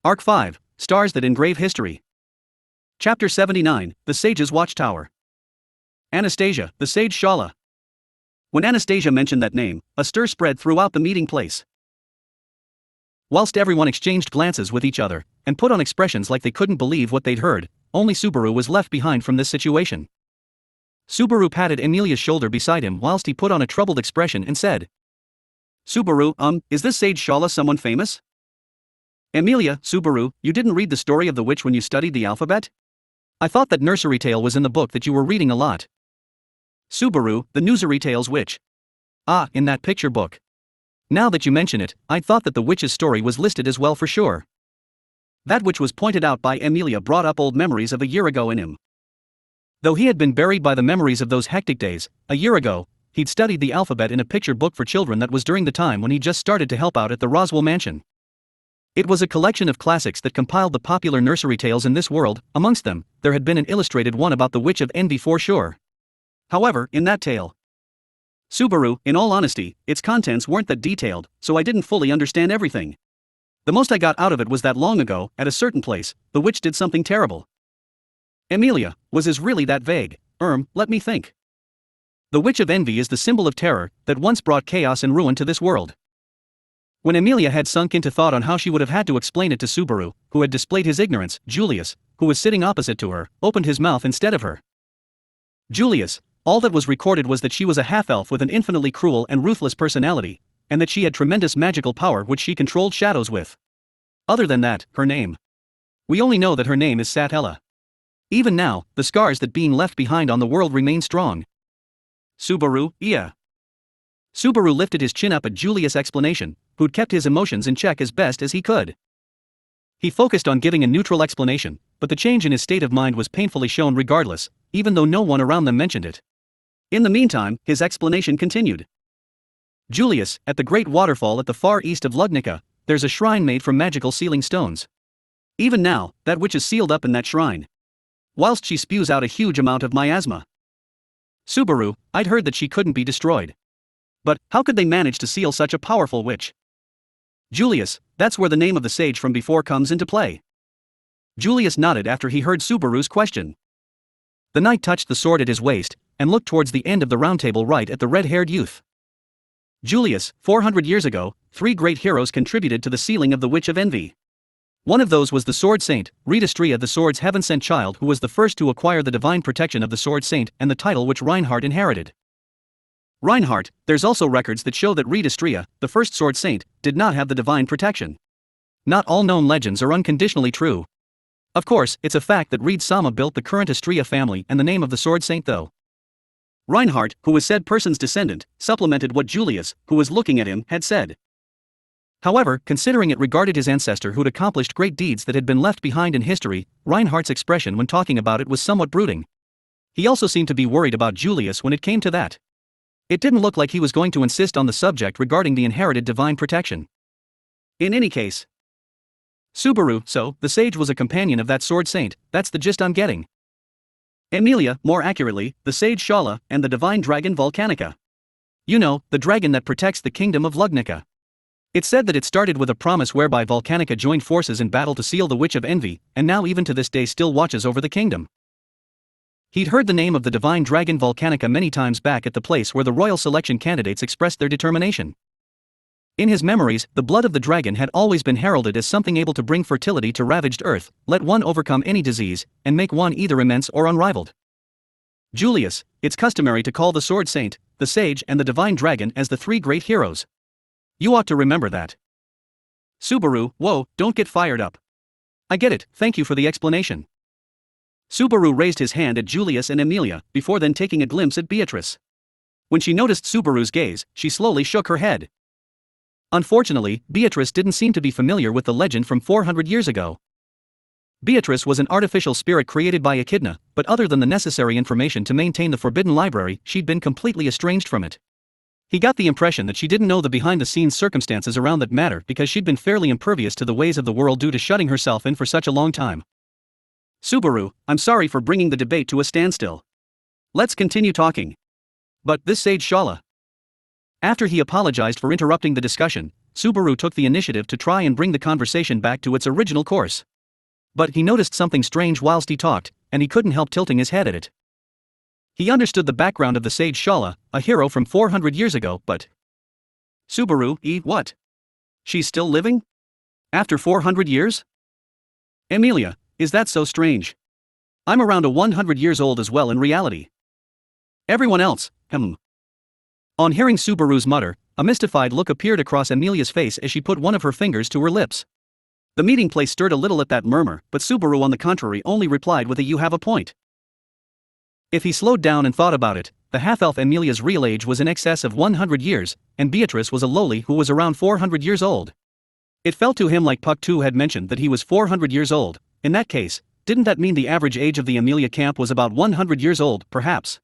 Arc 5, Stars that Engrave History. Chapter 79, The Sage's Watchtower. Anastasia, the Sage Shala. When Anastasia mentioned that name, a stir spread throughout the meeting place. Whilst everyone exchanged glances with each other, and put on expressions like they couldn't believe what they'd heard, only Subaru was left behind from this situation. Subaru patted Emilia's shoulder beside him whilst he put on a troubled expression and said, "Subaru, is this Sage Shala someone famous?" "Emilia, Subaru, you didn't read the story of the witch when you studied the alphabet? I thought that nursery tale was in the book that you were reading a lot." "Subaru, the nursery tale's witch. Ah, in that picture book. Now that you mention it, I thought that the witch's story was listed as well for sure." That which was pointed out by Emilia brought up old memories of a year ago in him. Though he had been buried by the memories of those hectic days, a year ago, he'd studied the alphabet in a picture book for children that was during the time when he just started to help out at the Roswell mansion. It was a collection of classics that compiled the popular nursery tales in this world. Amongst them, there had been an illustrated one about the Witch of Envy for sure. However, in that tale, Subaru, in all honesty, its contents weren't that detailed, so I didn't fully understand everything. The most I got out of it was that long ago, at a certain place, the witch did something terrible. Emilia, was it really that vague? Let me think. The Witch of Envy is the symbol of terror that once brought chaos and ruin to this world. When Emilia had sunk into thought on how she would have had to explain it to Subaru, who had displayed his ignorance, Julius, who was sitting opposite to her, opened his mouth instead of her. Julius, all that was recorded was that she was a half-elf with an infinitely cruel and ruthless personality, and that she had tremendous magical power which she controlled shadows with. Other than that, her name. We only know that her name is Satella. Even now, the scars that being left behind on the world remain strong. Subaru, yeah. Subaru lifted his chin up at Julius' explanation, who'd kept his emotions in check as best as he could. He focused on giving a neutral explanation, but the change in his state of mind was painfully shown regardless, even though no one around them mentioned it. In the meantime, his explanation continued. "Julius, at the great waterfall at the far east of Lugnica, there's a shrine made from magical sealing stones. Even now, that witch is sealed up in that shrine. Whilst she spews out a huge amount of miasma. Subaru, I'd heard that she couldn't be destroyed. But, how could they manage to seal such a powerful witch?" "Julius, that's where the name of the sage from before comes into play." Julius nodded after he heard Subaru's question. The knight touched the sword at his waist, and looked towards the end of the round table right at the red-haired youth. "Julius, 400 years ago, 3 great heroes contributed to the sealing of the Witch of Envy. One of those was the Sword Saint, Redistria, the Sword's heaven-sent child, who was the first to acquire the divine protection of the Sword Saint and the title which Reinhardt inherited. Reinhardt, there's also records that show that Redistria, the first Sword Saint, did not have the divine protection. Not all known legends are unconditionally true. Of course, it's a fact that Reed Sama built the current Istria family and the name of the Sword Saint though. Reinhardt, who was said person's descendant, supplemented what Julius, who was looking at him, had said. However, considering it regarded his ancestor who'd accomplished great deeds that had been left behind in history, Reinhardt's expression when talking about it was somewhat brooding. He also seemed to be worried about Julius when it came to that. It didn't look like he was going to insist on the subject regarding the inherited divine protection. In any case, Subaru, so, the sage was a companion of that Sword Saint, that's the gist I'm getting. Emilia, more accurately, the Sage Shala, and the divine dragon Volcanica. You know, the dragon that protects the kingdom of Lugnica. It's said that it started with a promise whereby Volcanica joined forces in battle to seal the Witch of Envy, and now even to this day still watches over the kingdom. He'd heard the name of the divine dragon Volcanica many times back at the place where the royal selection candidates expressed their determination. In his memories, the blood of the dragon had always been heralded as something able to bring fertility to ravaged earth, let one overcome any disease, and make one either immense or unrivaled. Julius, it's customary to call the Sword Saint, the Sage, and the divine dragon as the 3 great heroes. You ought to remember that. Subaru, whoa, don't get fired up. I get it, thank you for the explanation. Subaru raised his hand at Julius and Emilia, before then taking a glimpse at Beatrice. When she noticed Subaru's gaze, she slowly shook her head. Unfortunately, Beatrice didn't seem to be familiar with the legend from 400 years ago. Beatrice was an artificial spirit created by Echidna, but other than the necessary information to maintain the Forbidden Library, she'd been completely estranged from it. He got the impression that she didn't know the behind-the-scenes circumstances around that matter because she'd been fairly impervious to the ways of the world due to shutting herself in for such a long time. Subaru, I'm sorry for bringing the debate to a standstill. Let's continue talking. But this Sage Shala. After he apologized for interrupting the discussion, Subaru took the initiative to try and bring the conversation back to its original course. But he noticed something strange whilst he talked, and he couldn't help tilting his head at it. He understood the background of the sage Shala, a hero from 400 years ago, but Subaru, what? She's still living? After 400 years? Emilia, is that so strange? I'm around 100 years old as well in reality. Everyone else, On hearing Subaru's mutter, a mystified look appeared across Emilia's face as she put one of her fingers to her lips. The meeting place stirred a little at that murmur, but Subaru on the contrary only replied with a "You have a point." If he slowed down and thought about it, the half-elf Emilia's real age was in excess of 100 years, and Beatrice was a lowly who was around 400 years old. It felt to him like Puck 2 had mentioned that he was 400 years old. In that case, didn't that mean the average age of the Emilia camp was about 100 years old, perhaps?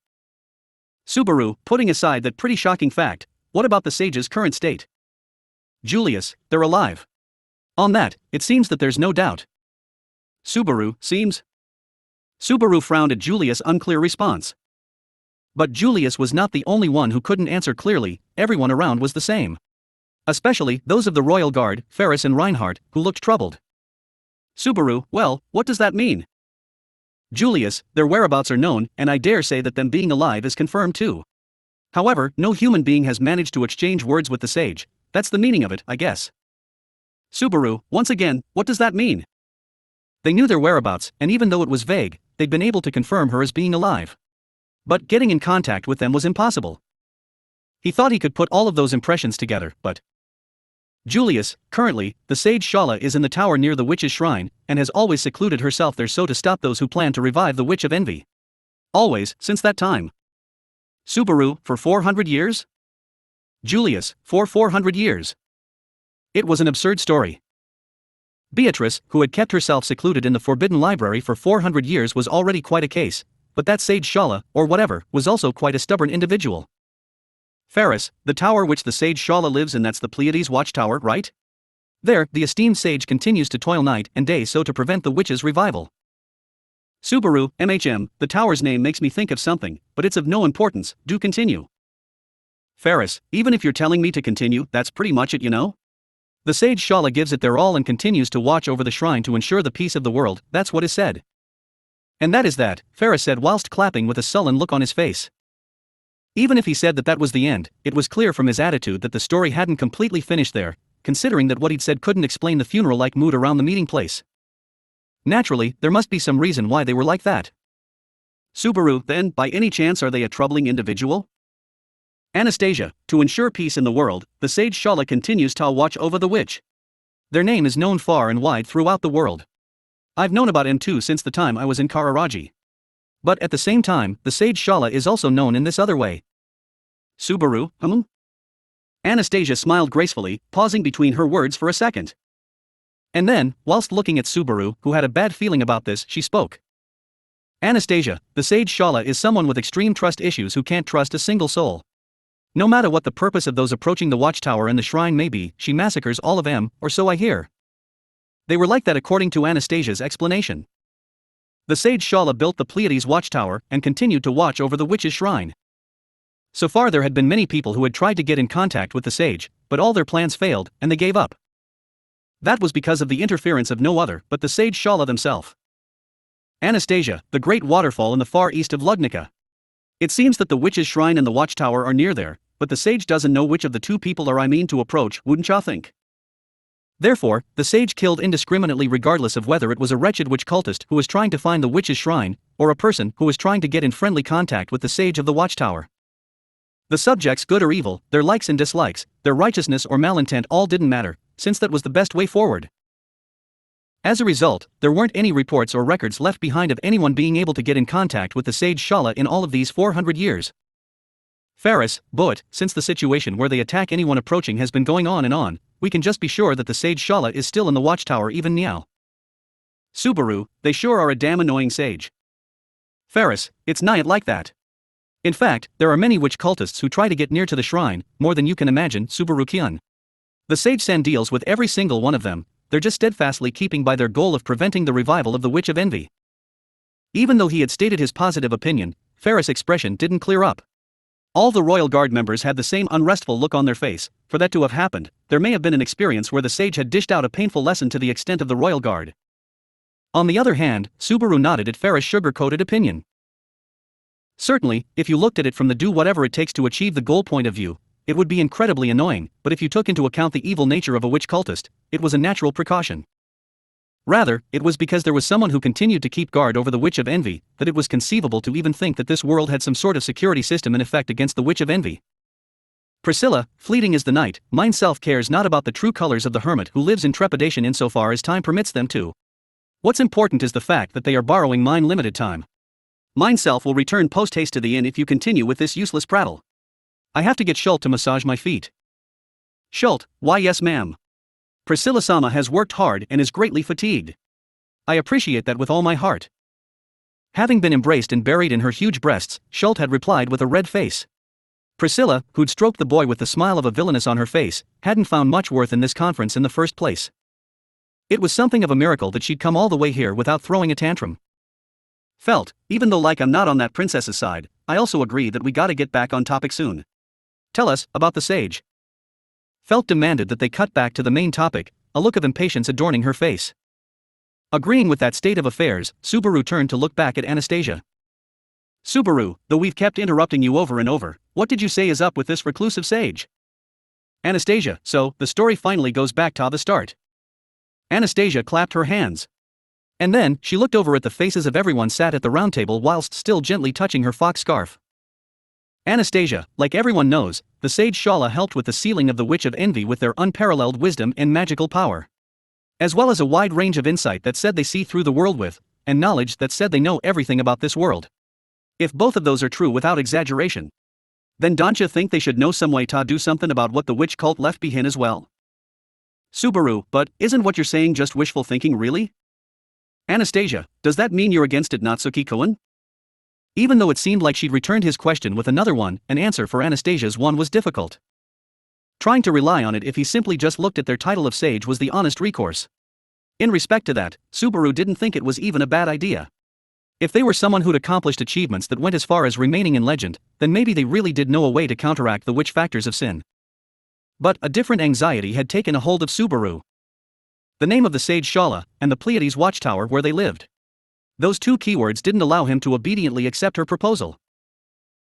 Subaru, putting aside that pretty shocking fact, what about the sage's current state? Julius, they're alive. On that, it seems that there's no doubt. Subaru, seems? Subaru frowned at Julius' unclear response. But Julius was not the only one who couldn't answer clearly, everyone around was the same. Especially those of the royal guard, Ferris and Reinhardt, who looked troubled. Subaru, well, what does that mean? Julius, their whereabouts are known, and I dare say that them being alive is confirmed too. However, no human being has managed to exchange words with the sage, that's the meaning of it, I guess. Subaru, once again, what does that mean? They knew their whereabouts, and even though it was vague, they'd been able to confirm her as being alive. But getting in contact with them was impossible. He thought he could put all of those impressions together, but Julius, currently, the sage Shala is in the tower near the witch's shrine, and has always secluded herself there so to stop those who plan to revive the Witch of Envy. Always, since that time. Subaru, for 400 years? Julius, for 400 years. It was an absurd story. Beatrice, who had kept herself secluded in the Forbidden Library for 400 years was already quite a case, but that sage Shala, or whatever, was also quite a stubborn individual. Ferris, the tower which the sage Shala lives in, that's the Pleiades Watchtower, right? There, the esteemed sage continues to toil night and day so to prevent the witch's revival. Subaru, the tower's name makes me think of something, but it's of no importance, do continue. Ferris, even if you're telling me to continue, that's pretty much it, you know? The sage Shala gives it their all and continues to watch over the shrine to ensure the peace of the world, that's what is said. And that is that, Ferris said whilst clapping with a sullen look on his face. Even if he said that was the end, it was clear from his attitude that the story hadn't completely finished there, considering that what he'd said couldn't explain the funeral-like mood around the meeting place. Naturally, there must be some reason why they were like that. Subaru, then, by any chance are they a troubling individual? Anastasia, to ensure peace in the world, the sage Shala continues to watch over the witch. Their name is known far and wide throughout the world. I've known about M2 since the time I was in Kararaji. But at the same time, the sage Shala is also known in this other way. Subaru, Anastasia smiled gracefully, pausing between her words for a second. And then, whilst looking at Subaru, who had a bad feeling about this, she spoke. Anastasia, the sage Shala is someone with extreme trust issues who can't trust a single soul. No matter what the purpose of those approaching the watchtower and the shrine may be, she massacres all of them, or so I hear. They were like that according to Anastasia's explanation. The sage Shala built the Pleiades watchtower and continued to watch over the witch's shrine. So far there had been many people who had tried to get in contact with the sage, but all their plans failed, and they gave up. That was because of the interference of no other but the sage Shala themselves. Anastasia, the great waterfall in the far east of Lugnica. It seems that the witch's shrine and the watchtower are near there, but the sage doesn't know which of the two people to approach, wouldn't ya think? Therefore, the sage killed indiscriminately regardless of whether it was a wretched witch cultist who was trying to find the witch's shrine, or a person who was trying to get in friendly contact with the sage of the watchtower. The subjects, good or evil, their likes and dislikes, their righteousness or malintent all didn't matter, since that was the best way forward. As a result, there weren't any reports or records left behind of anyone being able to get in contact with the sage Shala in all of these 400 years. Ferris, but, since the situation where they attack anyone approaching has been going on and on, we can just be sure that the sage Shala is still in the watchtower even now. Subaru, they sure are a damn annoying sage. Ferris, it's not like that. In fact, there are many witch cultists who try to get near to the shrine, more than you can imagine, Subaru-kyun. The sage Sen deals with every single one of them, they're just steadfastly keeping by their goal of preventing the revival of the Witch of Envy. Even though he had stated his positive opinion, Ferris' expression didn't clear up. All the royal guard members had the same unrestful look on their face. For that to have happened, there may have been an experience where the sage had dished out a painful lesson to the extent of the royal guard. On the other hand, Subaru nodded at Ferris' sugar-coated opinion. Certainly, if you looked at it from the do whatever it takes to achieve the goal point of view, it would be incredibly annoying, but if you took into account the evil nature of a witch cultist, it was a natural precaution. Rather, it was because there was someone who continued to keep guard over the Witch of Envy, that it was conceivable to even think that this world had some sort of security system in effect against the Witch of Envy. Priscilla, fleeting is the night, mine self cares not about the true colors of the hermit who lives in trepidation insofar as time permits them to. What's important is the fact that they are borrowing mine limited time. Mine self will return post-haste to the inn if you continue with this useless prattle. I have to get Schult to massage my feet. Schult, why yes ma'am. Priscilla-sama has worked hard and is greatly fatigued. I appreciate that with all my heart. Having been embraced and buried in her huge breasts, Schult had replied with a red face. Priscilla, who'd stroked the boy with the smile of a villainess on her face, hadn't found much worth in this conference in the first place. It was something of a miracle that she'd come all the way here without throwing a tantrum. Felt, even though I'm not on that princess's side, I also agree that we gotta get back on topic soon. Tell us about the sage. Felt demanded that they cut back to the main topic, a look of impatience adorning her face. Agreeing with that state of affairs, Subaru turned to look back at Anastasia. Subaru, though we've kept interrupting you over and over, what did you say is up with this reclusive sage? Anastasia, so, the story finally goes back to the start. Anastasia clapped her hands. And then, she looked over at the faces of everyone sat at the round table whilst still gently touching her fox scarf. Anastasia, like everyone knows, the sage Shala helped with the sealing of the Witch of Envy with their unparalleled wisdom and magical power. As well as a wide range of insight that said they see through the world with, and knowledge that said they know everything about this world. If both of those are true without exaggeration, then don't you think they should know some way to do something about what the witch cult left behind as well? Subaru, but isn't what you're saying just wishful thinking really? Anastasia, does that mean you're against it Natsuki-kun? Even though it seemed like she'd returned his question with another one, an answer for Anastasia's one was difficult. Trying to rely on it if he simply just looked at their title of sage was the honest recourse. In respect to that, Subaru didn't think it was even a bad idea. If they were someone who'd accomplished achievements that went as far as remaining in legend, then maybe they really did know a way to counteract the witch factors of sin. But a different anxiety had taken a hold of Subaru. The name of the sage Shala, and the Pleiades Watchtower where they lived. Those two keywords didn't allow him to obediently accept her proposal.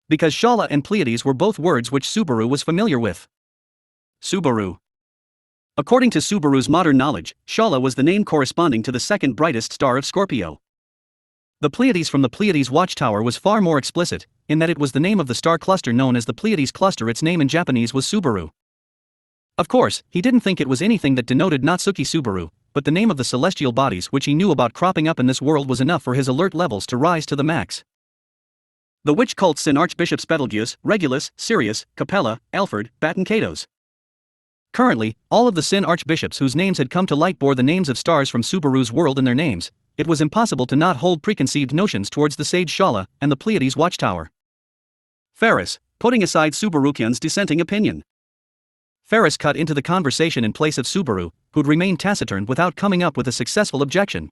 Because Shala and Pleiades were both words which Subaru was familiar with. Subaru. According to Subaru's modern knowledge, Shala was the name corresponding to the second brightest star of Scorpio. The Pleiades from the Pleiades Watchtower was far more explicit, in that it was the name of the star cluster known as the Pleiades Cluster. Its name in Japanese was Subaru. Of course, he didn't think it was anything that denoted Natsuki Subaru, but the name of the celestial bodies which he knew about cropping up in this world was enough for his alert levels to rise to the max. The witch cults in Archbishops Betelgeuse, Regulus, Sirius, Capella, Alfred, Bat and Catos. Currently, all of the Sin archbishops whose names had come to light bore the names of stars from Subaru's world in their names. It was impossible to not hold preconceived notions towards the sage Shala and the Pleiades Watchtower. Ferris, putting aside Subaru-kun's dissenting opinion. Ferris cut into the conversation in place of Subaru, who'd remained taciturn without coming up with a successful objection.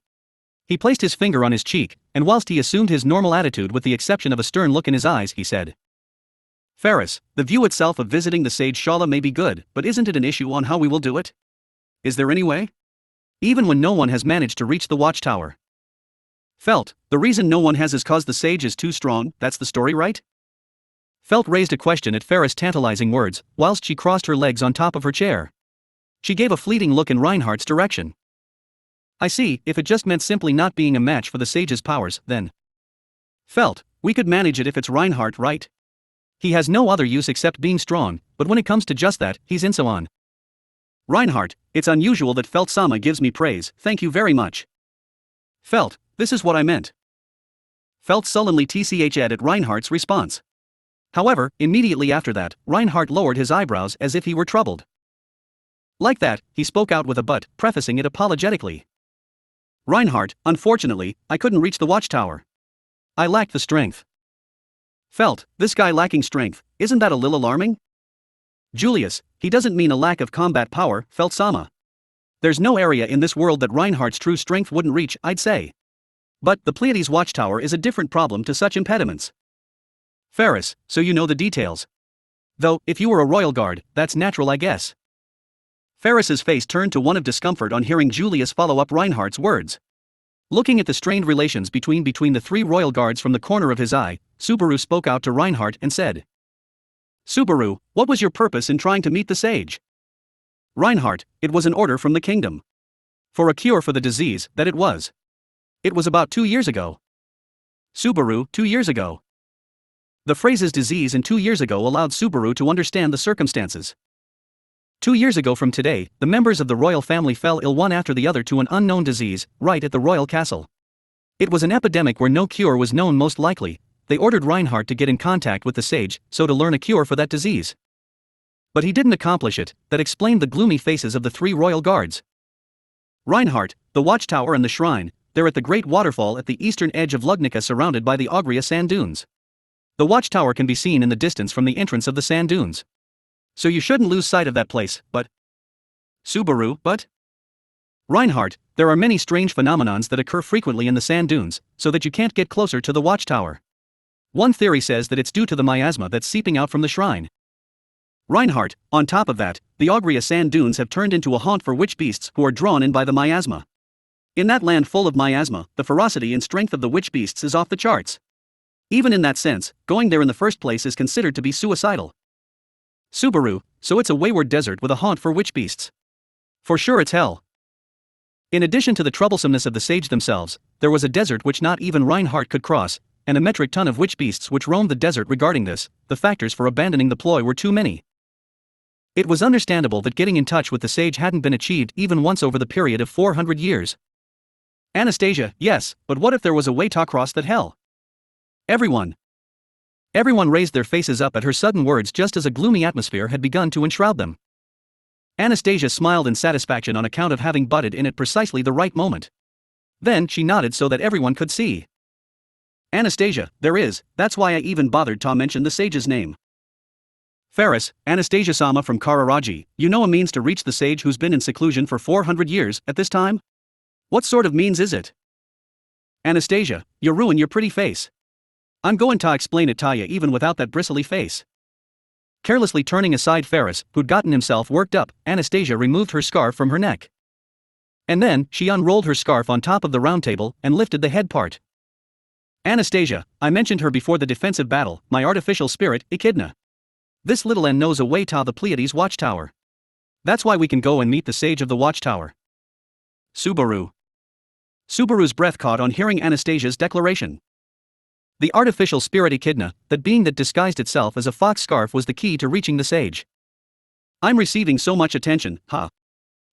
He placed his finger on his cheek, and whilst he assumed his normal attitude with the exception of a stern look in his eyes, he said, Ferris, the view itself of visiting the sage Shala may be good, but isn't it an issue on how we will do it? Is there any way? Even when no one has managed to reach the watchtower. Felt, the reason no one has is cause the sage is too strong, that's the story, right? Felt raised a question at Ferris' tantalizing words, whilst she crossed her legs on top of her chair. She gave a fleeting look in Reinhardt's direction. I see, if it just meant simply not being a match for the sage's powers, then. Felt, we could manage it if it's Reinhardt, right? He has no other use except being strong, but when it comes to just that, he's in so on. Reinhardt, it's unusual that Felt-sama gives me praise, thank you very much. Felt, this is what I meant. Felt sullenly tched at Reinhardt's response. However, immediately after that, Reinhardt lowered his eyebrows as if he were troubled. Like that, he spoke out with a but, prefacing it apologetically. Reinhardt, unfortunately, I couldn't reach the watchtower. I lacked the strength. Felt, this guy lacking strength, isn't that a little alarming? Julius, he doesn't mean a lack of combat power, Felt-sama. There's no area in this world that Reinhardt's true strength wouldn't reach, I'd say. But the Pleiades Watchtower is a different problem to such impediments. Ferris, so you know the details. Though, if you were a royal guard, that's natural, I guess. Ferris's face turned to one of discomfort on hearing Julius follow up Reinhardt's words. Looking at the strained relations between the three royal guards from the corner of his eye, Subaru spoke out to Reinhardt and said, Subaru, what was your purpose in trying to meet the sage? Reinhardt, it was an order from the kingdom. For a cure for the disease, that it was. It was about 2 years ago. Subaru, 2 years ago. The phrases disease and 2 years ago allowed Subaru to understand the circumstances. 2 years ago from today, the members of the royal family fell ill one after the other to an unknown disease, right at the royal castle. It was an epidemic where no cure was known most likely. They ordered Reinhardt to get in contact with the sage, so to learn a cure for that disease. But he didn't accomplish it, that explained the gloomy faces of the three royal guards. Reinhardt, the Watchtower and the shrine, they're at the great waterfall at the eastern edge of Lugnica surrounded by the Augria sand dunes. The Watchtower can be seen in the distance from the entrance of the sand dunes. So you shouldn't lose sight of that place, but... Subaru, but? Reinhardt, there are many strange phenomenons that occur frequently in the sand dunes, so that you can't get closer to the Watchtower. One theory says that it's due to the miasma that's seeping out from the shrine. Reinhardt, on top of that, the Augria sand dunes have turned into a haunt for witch beasts who are drawn in by the miasma. In that land full of miasma, the ferocity and strength of the witch beasts is off the charts. Even in that sense, going there in the first place is considered to be suicidal. Subaru, so it's a wayward desert with a haunt for witch beasts. For sure it's hell. In addition to the troublesomeness of the sage themselves, there was a desert which not even Reinhardt could cross, and a metric ton of witch beasts which roamed the desert. Regarding this, the factors for abandoning the ploy were too many. It was understandable that getting in touch with the sage hadn't been achieved even once over the period of 400 years. Anastasia, yes, but what if there was a way to cross that hell? Everyone raised their faces up at her sudden words just as a gloomy atmosphere had begun to enshroud them. Anastasia smiled in satisfaction on account of having butted in at precisely the right moment. Then she nodded so that everyone could see. Anastasia, there is, that's why I even bothered to mention the sage's name. Ferris, Anastasia-sama from Kararaji, you know a means to reach the sage who's been in seclusion for 400 years at this time? What sort of means is it? Anastasia, you ruin your pretty face. I'm going to explain it to you even without that bristly face. Carelessly turning aside Ferris, who'd gotten himself worked up, Anastasia removed her scarf from her neck. And then, she unrolled her scarf on top of the round table and lifted the head part. Anastasia, I mentioned her before the defensive battle, my artificial spirit, Echidna. This little N knows a way to the Pleiades Watchtower. That's why we can go and meet the sage of the Watchtower. Subaru. Subaru's breath caught on hearing Anastasia's declaration. The artificial spirit Echidna, that being that disguised itself as a fox scarf, was the key to reaching the sage. I'm receiving so much attention, huh?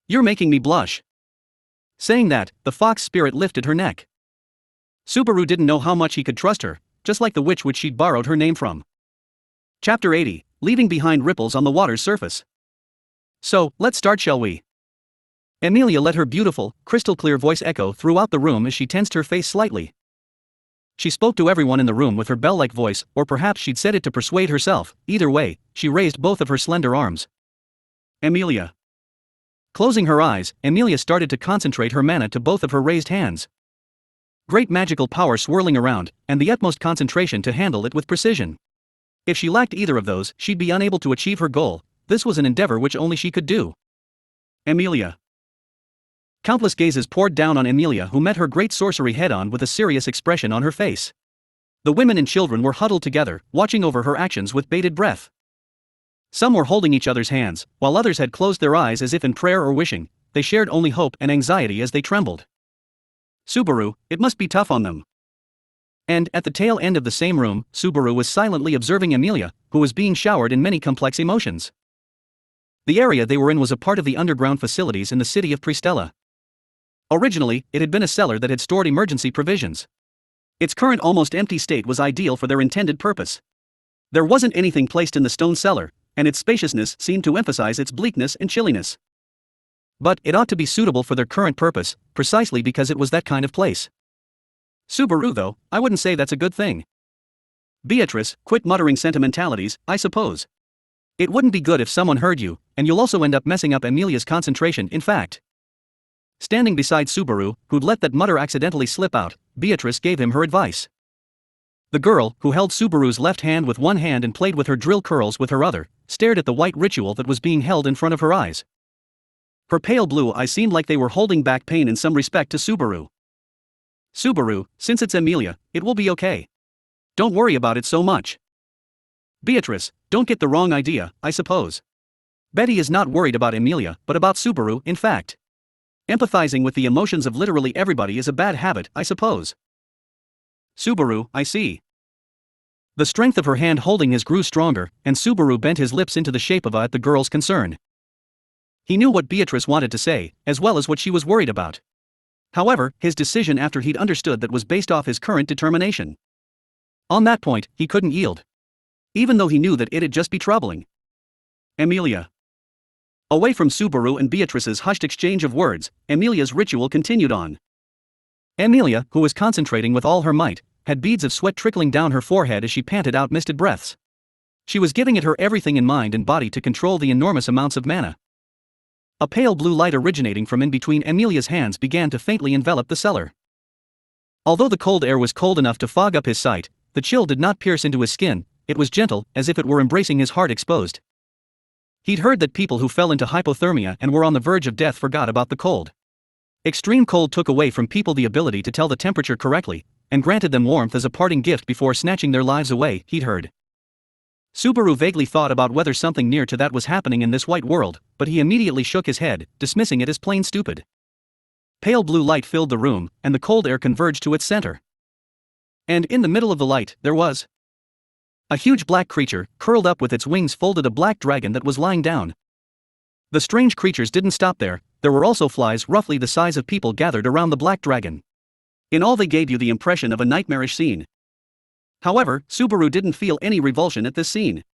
You're making me blush. Saying that, the fox spirit lifted her neck. Subaru didn't know how much he could trust her, just like the witch which she'd borrowed her name from. Chapter 80, Leaving Behind Ripples on the Water's Surface. So, let's start, shall we? Amelia let her beautiful, crystal-clear voice echo throughout the room as she tensed her face slightly. She spoke to everyone in the room with her bell-like voice, or perhaps she'd said it to persuade herself. Either way, she raised both of her slender arms. Amelia. Closing her eyes, Amelia started to concentrate her mana to both of her raised hands. Great magical power swirling around, and the utmost concentration to handle it with precision. If she lacked either of those, she'd be unable to achieve her goal. This was an endeavor which only she could do. Amelia. Countless gazes poured down on Amelia, who met her great sorcery head-on with a serious expression on her face. The women and children were huddled together, watching over her actions with bated breath. Some were holding each other's hands, while others had closed their eyes as if in prayer or wishing. They shared only hope and anxiety as they trembled. Subaru, it must be tough on them. And, at the tail end of the same room, Subaru was silently observing Amelia, who was being showered in many complex emotions. The area they were in was a part of the underground facilities in the city of Pristella. Originally, it had been a cellar that had stored emergency provisions. Its current almost empty state was ideal for their intended purpose. There wasn't anything placed in the stone cellar, and its spaciousness seemed to emphasize its bleakness and chilliness. But it ought to be suitable for their current purpose, precisely because it was that kind of place. Subaru, though, I wouldn't say that's a good thing. Beatrice, quit muttering sentimentalities, I suppose. It wouldn't be good if someone heard you, and you'll also end up messing up Amelia's concentration. In fact. Standing beside Subaru, who'd let that mutter accidentally slip out, Beatrice gave him her advice. The girl, who held Subaru's left hand with one hand and played with her drill curls with her other, stared at the white ritual that was being held in front of her eyes. Her pale blue eyes seemed like they were holding back pain in some respect to Subaru. Subaru, since it's Amelia, it will be okay. Don't worry about it so much. Beatrice, don't get the wrong idea, I suppose. Betty is not worried about Amelia, but about Subaru, in fact. Empathizing with the emotions of literally everybody is a bad habit, I suppose. Subaru, I see. The strength of her hand holding his grew stronger, and Subaru bent his lips into the shape of a at the girl's concern. He knew what Beatrice wanted to say, as well as what she was worried about. However, his decision after he'd understood that was based off his current determination. On that point, he couldn't yield. Even though he knew that it'd just be troubling. Amelia. Away from Subaru and Beatrice's hushed exchange of words, Amelia's ritual continued on. Amelia, who was concentrating with all her might, had beads of sweat trickling down her forehead as she panted out misted breaths. She was giving it her everything in mind and body to control the enormous amounts of mana. A pale blue light originating from in between Amelia's hands began to faintly envelop the cellar. Although the cold air was cold enough to fog up his sight, the chill did not pierce into his skin, it was gentle, as if it were embracing his heart exposed. He'd heard that people who fell into hypothermia and were on the verge of death forgot about the cold. Extreme cold took away from people the ability to tell the temperature correctly, and granted them warmth as a parting gift before snatching their lives away, he'd heard. Subaru vaguely thought about whether something near to that was happening in this white world, but he immediately shook his head, dismissing it as plain stupid. Pale blue light filled the room, and the cold air converged to its center. And in the middle of the light, there was a huge black creature, curled up with its wings folded, a black dragon that was lying down. The strange creatures didn't stop there, there were also flies roughly the size of people gathered around the black dragon. In all, they gave you the impression of a nightmarish scene. However, Subaru didn't feel any revulsion at this scene.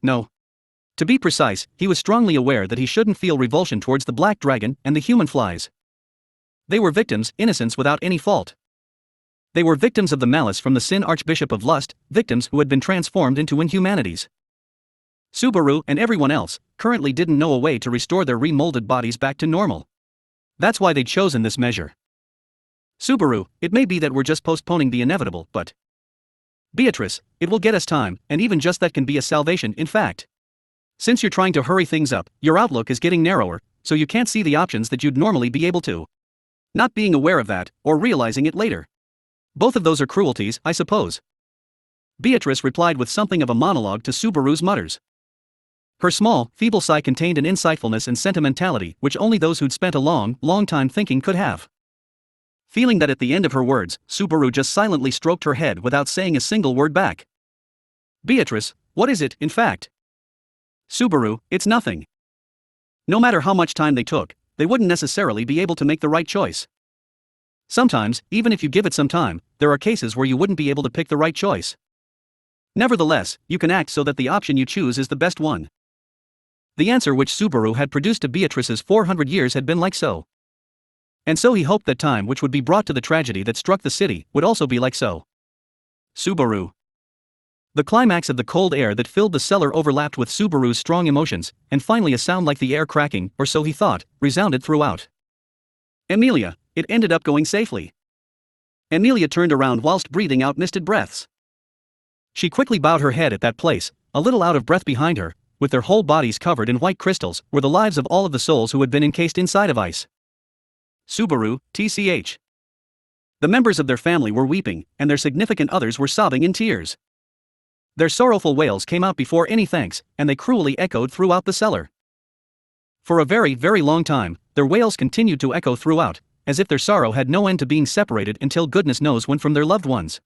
No. To be precise, he was strongly aware that he shouldn't feel revulsion towards the black dragon and the human flies. They were victims, innocents without any fault. They were victims of the malice from the Sin Archbishop of Lust, victims who had been transformed into inhumanities. Subaru and everyone else currently didn't know a way to restore their remolded bodies back to normal. That's why they'd chosen this measure. Subaru, it may be that we're just postponing the inevitable, but Beatrice, it will get us time, and even just that can be a salvation, in fact. Since you're trying to hurry things up, your outlook is getting narrower, so you can't see the options that you'd normally be able to. Not being aware of that, or realizing it later. Both of those are cruelties, I suppose. Beatrice replied with something of a monologue to Subaru's mutters. Her small, feeble sigh contained an insightfulness and sentimentality which only those who'd spent a long time thinking could have. Feeling that at the end of her words, Subaru just silently stroked her head without saying a single word back. Beatrice, what is it, in fact? Subaru, it's nothing. No matter how much time they took, they wouldn't necessarily be able to make the right choice. Sometimes, even if you give it some time, there are cases where you wouldn't be able to pick the right choice. Nevertheless, you can act so that the option you choose is the best one. The answer which Subaru had produced to Beatrice's 400 years had been like so. And so he hoped that time which would be brought to the tragedy that struck the city would also be like so. Subaru. The climax of the cold air that filled the cellar overlapped with Subaru's strong emotions, and finally a sound like the air cracking, or so he thought, resounded throughout. Amelia, it ended up going safely. Amelia turned around whilst breathing out misted breaths. She quickly bowed her head at that place, a little out of breath. Behind her, with their whole bodies covered in white crystals, were the lives of all of the souls who had been encased inside of ice. Subaru, TCH. The members of their family were weeping, and their significant others were sobbing in tears. Their sorrowful wails came out before any thanks, and they cruelly echoed throughout the cellar. For a very long time, their wails continued to echo throughout, as if their sorrow had no end to being separated until goodness knows when from their loved ones.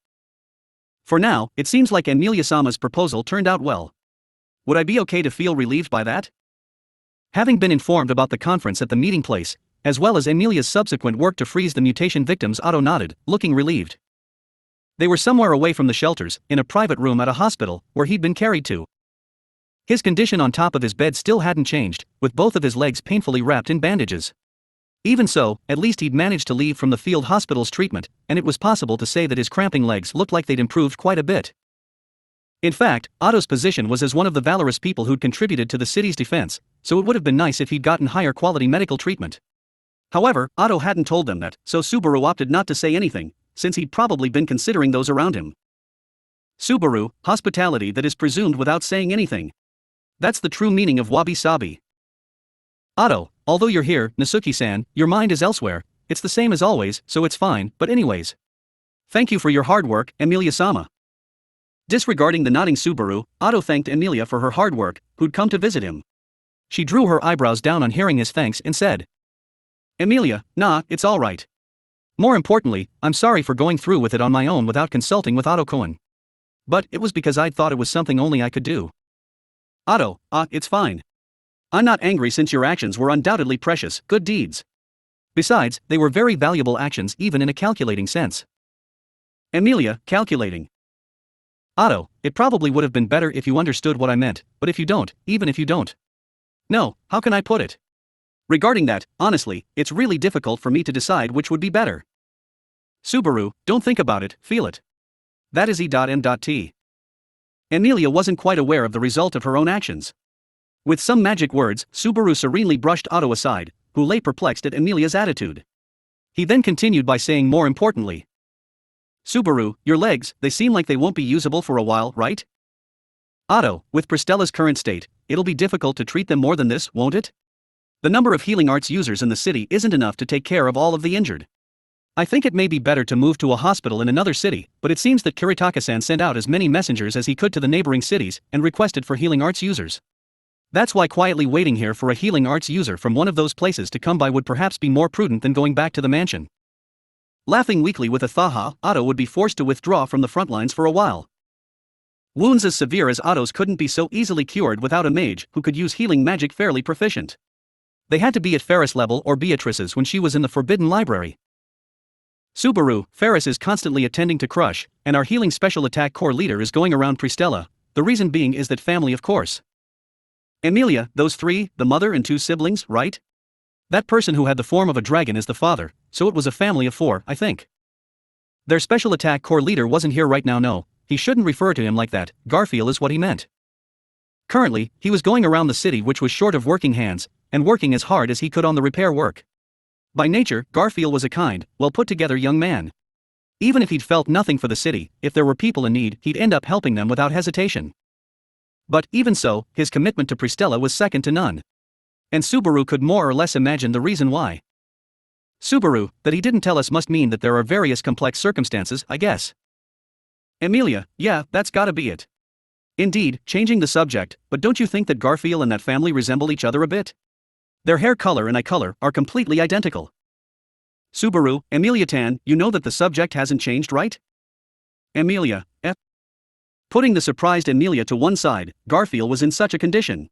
For now, it seems like Amelia-sama's proposal turned out well. Would I be okay to feel relieved by that? Having been informed about the conference at the meeting place, as well as Amelia's subsequent work to freeze the mutation victims, Otto nodded, looking relieved. They were somewhere away from the shelters, in a private room at a hospital, where he'd been carried to. His condition on top of his bed still hadn't changed, with both of his legs painfully wrapped in bandages. Even so, at least he'd managed to leave from the field hospital's treatment, and it was possible to say that his cramping legs looked like they'd improved quite a bit. In fact, Otto's position was as one of the valorous people who'd contributed to the city's defense, so it would have been nice if he'd gotten higher quality medical treatment. However, Otto hadn't told them that, so Subaru opted not to say anything, since he'd probably been considering those around him. Subaru, hospitality that is presumed without saying anything. That's the true meaning of wabi-sabi. Otto, although you're here, Nasuki-san, your mind is elsewhere. It's the same as always, so it's fine, but anyways. Thank you for your hard work, Emilia-sama. Disregarding the nodding Subaru, Otto thanked Emilia for her hard work, who'd come to visit him. She drew her eyebrows down on hearing his thanks and said, Emilia, nah, it's alright. More importantly, I'm sorry for going through with it on my own without consulting with Otto-kun. But it was because I'd thought it was something only I could do. Otto, it's fine. I'm not angry since your actions were undoubtedly precious, good deeds. Besides, they were very valuable actions even in a calculating sense. Emilia, calculating. Otto, it probably would have been better if you understood what I meant, but if you don't, even if you don't. No, how can I put it? Regarding that, honestly, it's really difficult for me to decide which would be better. Subaru, don't think about it, feel it. That is E.M.T. Emilia wasn't quite aware of the result of her own actions. With some magic words, Subaru serenely brushed Otto aside, who lay perplexed at Emilia's attitude. He then continued by saying more importantly, Subaru, your legs, they seem like they won't be usable for a while, right? Otto, with Pristella's current state, it'll be difficult to treat them more than this, won't it? The number of healing arts users in the city isn't enough to take care of all of the injured. I think it may be better to move to a hospital in another city, but it seems that Kiritaka-san sent out as many messengers as he could to the neighboring cities and requested for healing arts users. That's why quietly waiting here for a healing arts user from one of those places to come by would perhaps be more prudent than going back to the mansion. Laughing weakly with a thaha, Otto would be forced to withdraw from the front lines for a while. Wounds as severe as Otto's couldn't be so easily cured without a mage who could use healing magic fairly proficient. They had to be at Ferris level or Beatrice's when she was in the Forbidden Library. Subaru, Ferris is constantly attending to Crush, and our healing special attack corps leader is going around Pristella, the reason being is that family of course. Emilia, those three, the mother and two siblings, right? That person who had the form of a dragon is the father, so it was a family of four, I think. Their special attack corps leader wasn't here right now, no, he shouldn't refer to him like that, Garfield is what he meant. Currently, he was going around the city which was short of working hands, and working as hard as he could on the repair work. By nature, Garfield was a kind, well-put-together young man. Even if he'd felt nothing for the city, if there were people in need, he'd end up helping them without hesitation. But, even so, his commitment to Pristella was second to none. And Subaru could more or less imagine the reason why. Subaru, that he didn't tell us must mean that there are various complex circumstances, I guess. Emilia, yeah, that's gotta be it. Indeed, changing the subject, but don't you think that Garfield and that family resemble each other a bit? Their hair color and eye color are completely identical. Subaru, Emilia-tan, you know that the subject hasn't changed, right? Emilia, Putting the surprised Emilia to one side, Garfield was in such a condition.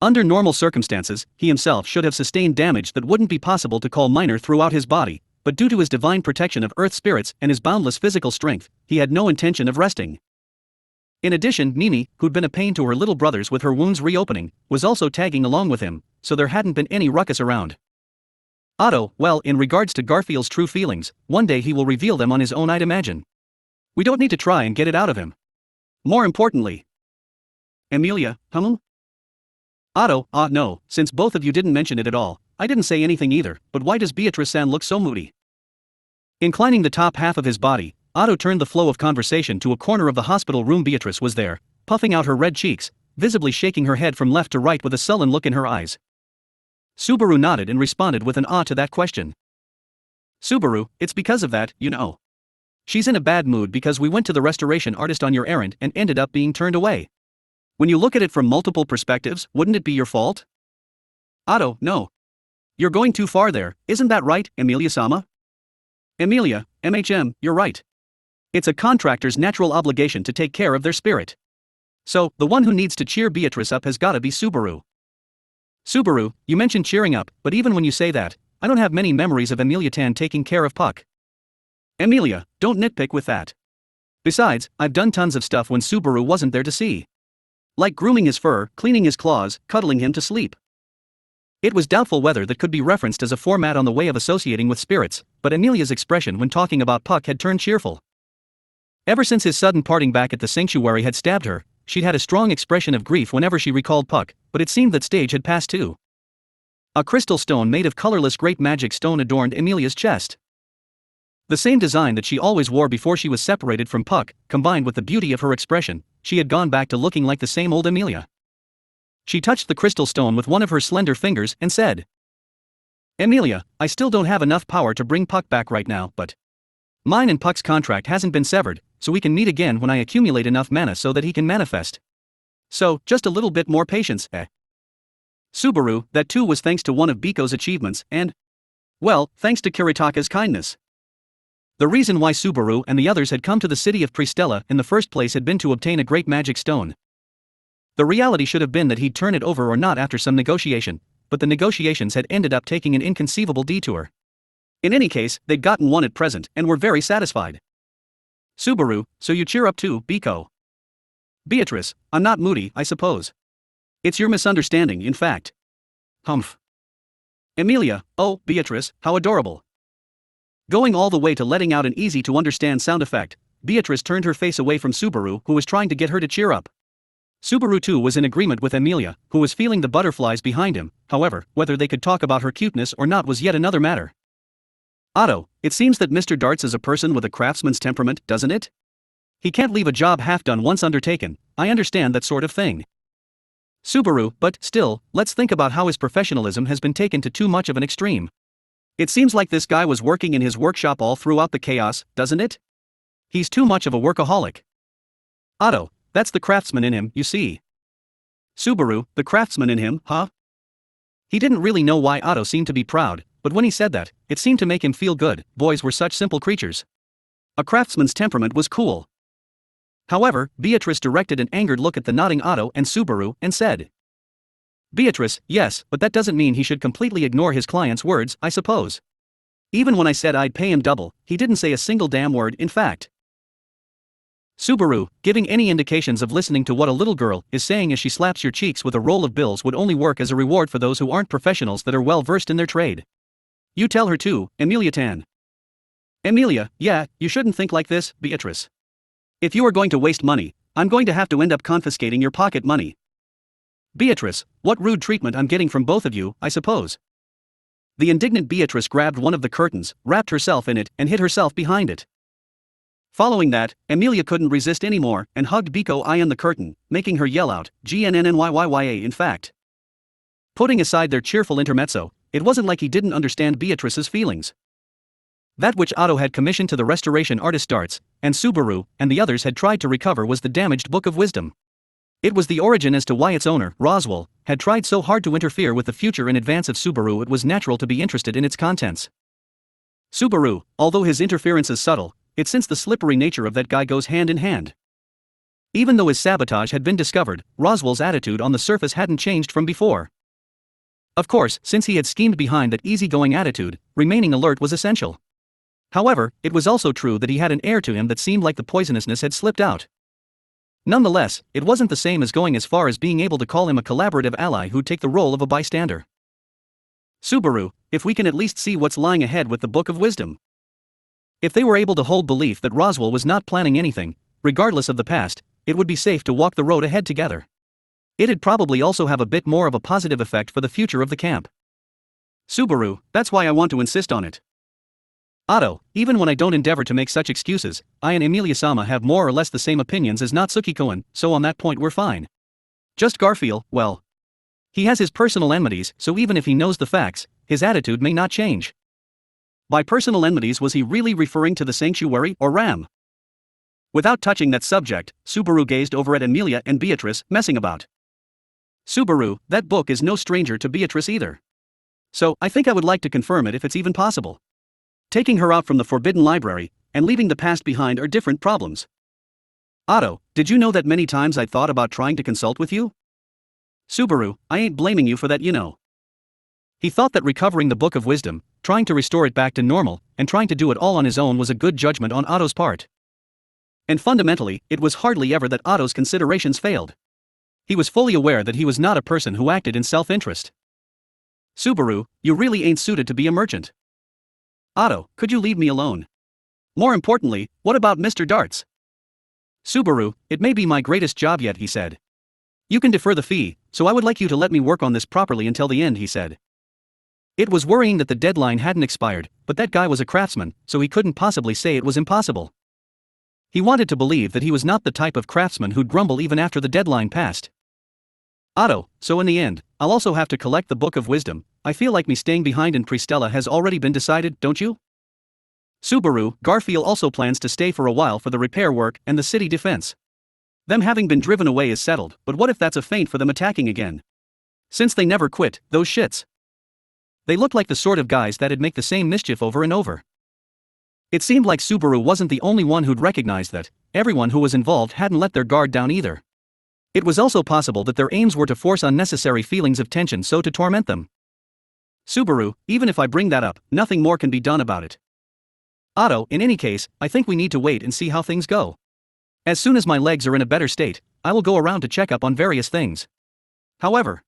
Under normal circumstances, he himself should have sustained damage that wouldn't be possible to call minor throughout his body, but due to his divine protection of earth spirits and his boundless physical strength, he had no intention of resting. In addition, Mimi, who'd been a pain to her little brothers with her wounds reopening, was also tagging along with him, so there hadn't been any ruckus around. Otto, well, in regards to Garfield's true feelings, one day he will reveal them on his own, I'd imagine. We don't need to try and get it out of him. More importantly. Emilia, Otto, no, since both of you didn't mention it at all, I didn't say anything either, but why does Beatrice-san look so moody? Inclining the top half of his body, Otto turned the flow of conversation to a corner of the hospital room. Beatrice was there, puffing out her red cheeks, visibly shaking her head from left to right with a sullen look in her eyes. Subaru nodded and responded with an to that question. Subaru, it's because of that, you know. She's in a bad mood because we went to the restoration artist on your errand and ended up being turned away. When you look at it from multiple perspectives, wouldn't it be your fault? Otto, no. You're going too far there, isn't that right, Emilia-sama? Emilia, you're right. It's a contractor's natural obligation to take care of their spirit. So, the one who needs to cheer Beatrice up has gotta be Subaru. Subaru, you mentioned cheering up, but even when you say that, I don't have many memories of Emilia-tan taking care of Puck. Emilia, don't nitpick with that. Besides, I've done tons of stuff when Subaru wasn't there to see. Like grooming his fur, cleaning his claws, cuddling him to sleep. It was doubtful whether that could be referenced as a format on the way of associating with spirits, but Emilia's expression when talking about Puck had turned cheerful. Ever since his sudden parting back at the sanctuary had stabbed her, she'd had a strong expression of grief whenever she recalled Puck, but it seemed that stage had passed too. A crystal stone made of colorless great magic stone adorned Emilia's chest. The same design that she always wore before she was separated from Puck, combined with the beauty of her expression, she had gone back to looking like the same old Amelia. She touched the crystal stone with one of her slender fingers and said, "Amelia, I still don't have enough power to bring Puck back right now, but mine and Puck's contract hasn't been severed, so we can meet again when I accumulate enough mana so that he can manifest. So, just a little bit more patience, eh?" Subaru, that too was thanks to one of Biko's achievements and, well, thanks to Kiritaka's kindness. The reason why Subaru and the others had come to the city of Pristella in the first place had been to obtain a great magic stone. The reality should have been that he'd turn it over or not after some negotiation, but the negotiations had ended up taking an inconceivable detour. In any case, they'd gotten one at present and were very satisfied. Subaru, so you cheer up too, Biko. Beatrice, I'm not moody, I suppose. It's your misunderstanding, in fact. Humph. Amelia, oh, Beatrice, how adorable. Going all the way to letting out an easy-to-understand sound effect, Beatrice turned her face away from Subaru, who was trying to get her to cheer up. Subaru too was in agreement with Amelia, who was feeling the butterflies behind him. However, whether they could talk about her cuteness or not was yet another matter. Otto, it seems that Mr. Darts is a person with a craftsman's temperament, doesn't it? He can't leave a job half done once undertaken. I understand that sort of thing. Subaru, but still, let's think about how his professionalism has been taken to too much of an extreme. It seems like this guy was working in his workshop all throughout the chaos, doesn't it? He's too much of a workaholic. Otto, that's the craftsman in him, you see. Subaru, the craftsman in him, huh? He didn't really know why Otto seemed to be proud, but when he said that, it seemed to make him feel good. Boys were such simple creatures. A craftsman's temperament was cool. However, Beatrice directed an angered look at the nodding Otto and Subaru and said, "Beatrice, yes, but that doesn't mean he should completely ignore his client's words, I suppose. Even when I said I'd pay him double, he didn't say a single damn word, in fact." Subaru, giving any indications of listening to what a little girl is saying as she slaps your cheeks with a roll of bills would only work as a reward for those who aren't professionals that are well versed in their trade. You tell her too, Amelia Tan. Amelia, yeah, you shouldn't think like this, Beatrice. If you are going to waste money, I'm going to have to end up confiscating your pocket money. Beatrice, what rude treatment I'm getting from both of you, I suppose. The indignant Beatrice grabbed one of the curtains, wrapped herself in it, and hid herself behind it. Following that, Amelia couldn't resist anymore and hugged Biko on the curtain, making her yell out, "GNNNYYYA!" in fact. Putting aside their cheerful intermezzo, it wasn't like he didn't understand Beatrice's feelings. That which Otto had commissioned to the restoration artist Darts, and Subaru, and the others had tried to recover was the damaged Book of Wisdom. It was the origin as to why its owner, Roswell, had tried so hard to interfere with the future in advance of Subaru. It was natural to be interested in its contents. Subaru, although his interference is subtle, it's since the slippery nature of that guy goes hand in hand. Even though his sabotage had been discovered, Roswell's attitude on the surface hadn't changed from before. Of course, since he had schemed behind that easygoing attitude, remaining alert was essential. However, it was also true that he had an air to him that seemed like the poisonousness had slipped out. Nonetheless, it wasn't the same as going as far as being able to call him a collaborative ally who'd take the role of a bystander. Subaru, if we can at least see what's lying ahead with the Book of Wisdom. If they were able to hold belief that Roswell was not planning anything, regardless of the past, it would be safe to walk the road ahead together. It'd probably also have a bit more of a positive effect for the future of the camp. Subaru, that's why I want to insist on it. Otto, even when I don't endeavor to make such excuses, I and Emilia-sama have more or less the same opinions as Natsuki-koen, so on that point we're fine. Just Garfield, well. He has his personal enmities, so even if he knows the facts, his attitude may not change. By personal enmities, was he really referring to the sanctuary or Ram? Without touching that subject, Subaru gazed over at Amelia and Beatrice, messing about. Subaru, that book is no stranger to Beatrice either. So, I think I would like to confirm it if it's even possible. Taking her out from the forbidden library, and leaving the past behind are different problems. Otto, did you know that many times I thought about trying to consult with you? Subaru, I ain't blaming you for that, you know. He thought that recovering the Book of Wisdom, trying to restore it back to normal, and trying to do it all on his own was a good judgment on Otto's part. And fundamentally, it was hardly ever that Otto's considerations failed. He was fully aware that he was not a person who acted in self-interest. Subaru, you really ain't suited to be a merchant. Otto, could you leave me alone? More importantly, what about Mr. Darts? Subaru, it may be my greatest job yet, he said. You can defer the fee, so I would like you to let me work on this properly until the end, he said. It was worrying that the deadline hadn't expired, but that guy was a craftsman, so he couldn't possibly say it was impossible. He wanted to believe that he was not the type of craftsman who'd grumble even after the deadline passed. Otto, so in the end, I'll also have to collect the Book of Wisdom. I feel like me staying behind in Pristella has already been decided, don't you? Subaru, Garfield also plans to stay for a while for the repair work and the city defense. Them having been driven away is settled, but what if that's a feint for them attacking again? Since they never quit, those shits. They look like the sort of guys that'd make the same mischief over and over. It seemed like Subaru wasn't the only one who'd recognized that everyone who was involved hadn't let their guard down either. It was also possible that their aims were to force unnecessary feelings of tension so to torment them. Subaru, even if I bring that up, nothing more can be done about it. Otto, in any case, I think we need to wait and see how things go. As soon as my legs are in a better state, I will go around to check up on various things. However,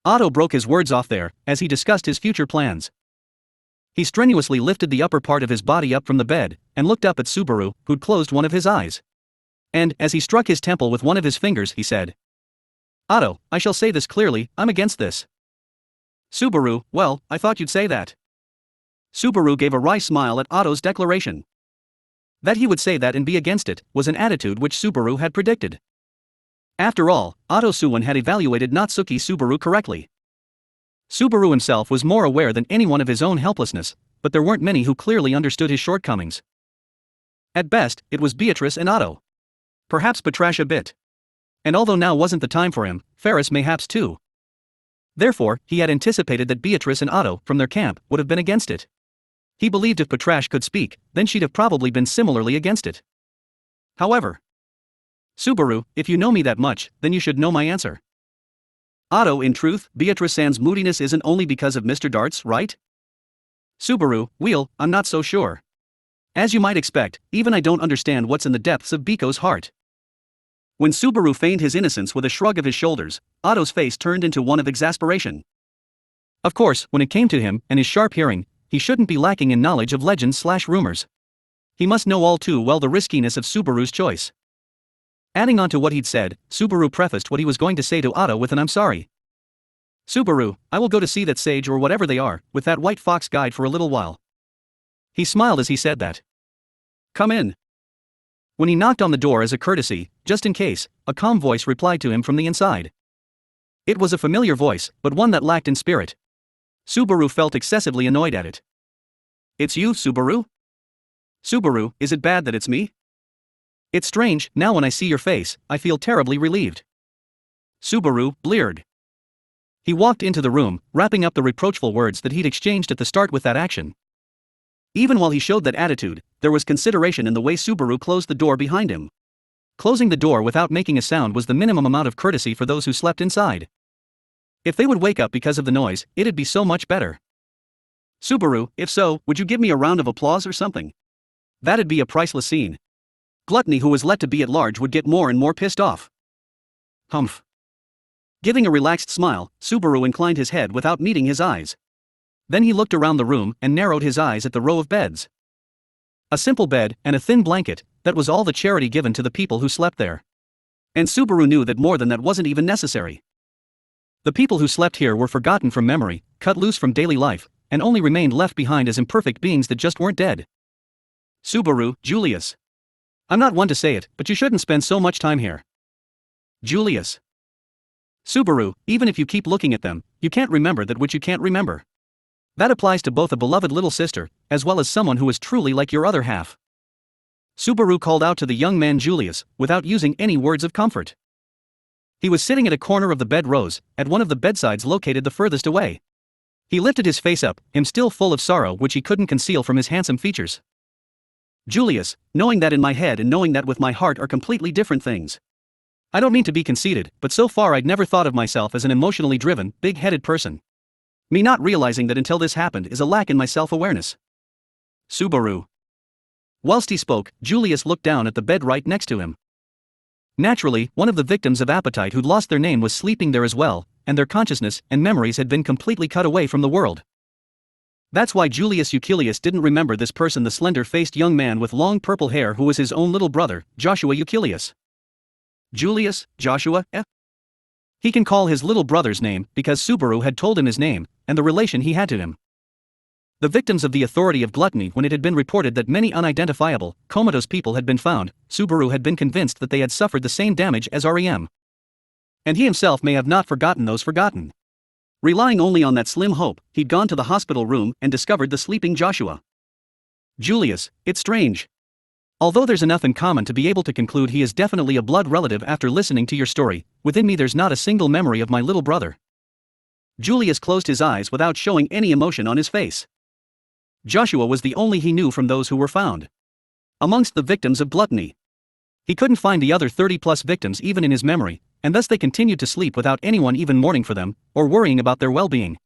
Otto broke his words off there, as he discussed his future plans. He strenuously lifted the upper part of his body up from the bed, and looked up at Subaru, who'd closed one of his eyes. And, as he struck his temple with one of his fingers, he said, Otto, I shall say this clearly, I'm against this. Subaru, well, I thought you'd say that. Subaru gave a wry smile at Otto's declaration. That he would say that and be against it, was an attitude which Subaru had predicted. After all, Otto Suwon had evaluated Natsuki Subaru correctly. Subaru himself was more aware than anyone of his own helplessness, but there weren't many who clearly understood his shortcomings. At best, it was Beatrice and Otto. Perhaps Patrash a bit. And although now wasn't the time for him, Ferris mayhaps too. Therefore, he had anticipated that Beatrice and Otto, from their camp, would have been against it. He believed if Patrash could speak, then she'd have probably been similarly against it. However, Subaru, if you know me that much, then you should know my answer. Otto, in truth, Beatrice San's moodiness isn't only because of Mr. Darts, right? Subaru, Wheel, I'm not so sure. As you might expect, even I don't understand what's in the depths of Biko's heart. When Subaru feigned his innocence with a shrug of his shoulders, Otto's face turned into one of exasperation. Of course, when it came to him and his sharp hearing, he shouldn't be lacking in knowledge of legends/rumors. He must know all too well the riskiness of Subaru's choice. Adding on to what he'd said, Subaru prefaced what he was going to say to Otto with an I'm sorry. Subaru, I will go to see that sage or whatever they are, with that white fox guide for a little while. He smiled as he said that. Come in. When he knocked on the door as a courtesy, just in case, a calm voice replied to him from the inside. It was a familiar voice, but one that lacked in spirit. Subaru felt excessively annoyed at it. It's you, Subaru? Subaru, is it bad that it's me? It's strange, now when I see your face, I feel terribly relieved. Subaru bleared. He walked into the room, wrapping up the reproachful words that he'd exchanged at the start with that action. Even while he showed that attitude, there was consideration in the way Subaru closed the door behind him. Closing the door without making a sound was the minimum amount of courtesy for those who slept inside. If they would wake up because of the noise, it'd be so much better. Subaru, if so, would you give me a round of applause or something? That'd be a priceless scene. Gluttony, who was let to be at large, would get more and more pissed off. Humph. Giving a relaxed smile, Subaru inclined his head without meeting his eyes. Then he looked around the room and narrowed his eyes at the row of beds. A simple bed and a thin blanket, that was all the charity given to the people who slept there. And Subaru knew that more than that wasn't even necessary. The people who slept here were forgotten from memory, cut loose from daily life, and only remained left behind as imperfect beings that just weren't dead. Subaru, Julius. I'm not one to say it, but you shouldn't spend so much time here. Julius. Subaru, even if you keep looking at them, you can't remember that which you can't remember. That applies to both a beloved little sister, as well as someone who is truly like your other half. Subaru called out to the young man Julius, without using any words of comfort. He was sitting at a corner of the bed rows, at one of the bedsides located the furthest away. He lifted his face up, him still full of sorrow which he couldn't conceal from his handsome features. Julius, knowing that in my head and knowing that with my heart are completely different things. I don't mean to be conceited, but so far I'd never thought of myself as an emotionally driven, big-headed person. Me not realizing that until this happened is a lack in my self-awareness. Subaru. Whilst he spoke, Julius looked down at the bed right next to him. Naturally, one of the victims of appetite who'd lost their name was sleeping there as well, and their consciousness and memories had been completely cut away from the world. That's why Julius Euchelius didn't remember this person, the slender-faced young man with long purple hair who was his own little brother, Joshua Euchelius. Julius, Joshua, He can call his little brother's name because Subaru had told him his name and the relation he had to him. The victims of the authority of gluttony. When it had been reported that many unidentifiable, comatose people had been found, Subaru had been convinced that they had suffered the same damage as REM. And he himself may have not forgotten those forgotten. Relying only on that slim hope, he'd gone to the hospital room and discovered the sleeping Joshua. Julius, it's strange. Although there's enough in common to be able to conclude he is definitely a blood relative after listening to your story, within me there's not a single memory of my little brother. Julius closed his eyes without showing any emotion on his face. Joshua was the only he knew from those who were found amongst the victims of gluttony. He couldn't find the other 30+ victims even in his memory, and thus they continued to sleep without anyone even mourning for them, or worrying about their well-being.